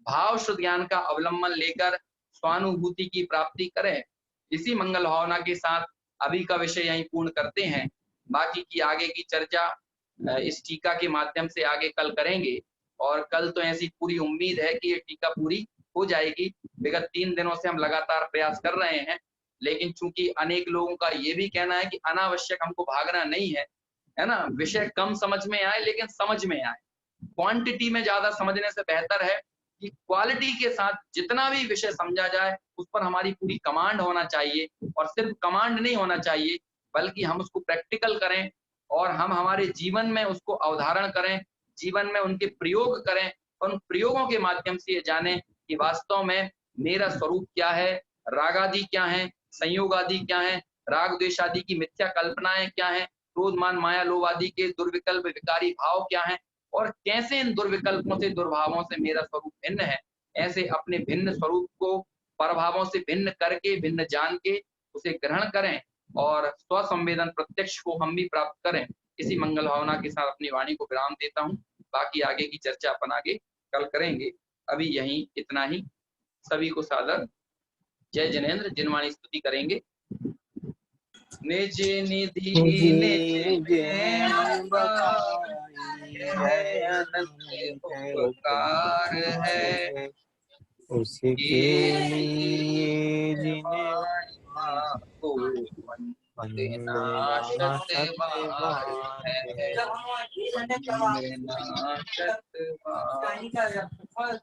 भाव शुद्ध ज्ञान का अवलंबन लेकर स्वानुभूति की प्राप्ति करें। इसी मंगल भावना के साथ अभी का विषय यहीं पूर्ण करते हैं। बाकी की आगे की चर्चा इस टीका के माध्यम से आगे कल करेंगे, और कल तो ऐसी पूरी उम्मीद है कि ये टीका पूरी हो जाएगी। विगत 3 दिनों से हम लगातार प्रयास कर रहे हैं, लेकिन चूंकि अनेक लोगों का ये भी कहना है कि अनावश्यक हमको भागना नहीं है, है ना, विषय कम समझ में आए लेकिन समझ में आए। क्वांटिटी में ज्यादा समझने से बेहतर है कि क्वालिटी के साथ जितना भी विषय समझा जाए उस पर हमारी पूरी कमांड होना चाहिए, और सिर्फ कमांड नहीं होना चाहिए बल्कि हम उसको प्रैक्टिकल करें और हम हमारे जीवन में उसको अवधारण करें, जीवन में उनके प्रयोग करें, और उन प्रयोगों के माध्यम से ये जानें कि वास्तव में मेरा स्वरूप क्या है, रागादि क्या है, संयोग आदि क्या है, राग द्वेष आदि की मिथ्या कल्पनाएं क्या है, क्रोध मान माया लोभ आदि के दुर्विकल्प विकारी भाव क्या है, और कैसे इन दुर्विकल्पों से, दुर्भावों से मेरा स्वरूप भिन्न है। ऐसे अपने भिन्न स्वरूप को परभावों से भिन्न करके, भिन्न जान के उसे ग्रहण करें और स्वसंवेदन प्रत्यक्ष को हम भी प्राप्त करें। इसी मंगल भावना के साथ अपनी वाणी को विराम देता हूँ। बाकी आगे की चर्चा अपन आगे कल करेंगे। अभी यहीं इतना ही। सभी को सादर जय जिनेंद्र। जिनवाणी स्तुति करेंगे। निज निधि निज है, अनंत उपकार है, उसके लिए जिन्हें को वंदना शतबार है, वंदना शतबार।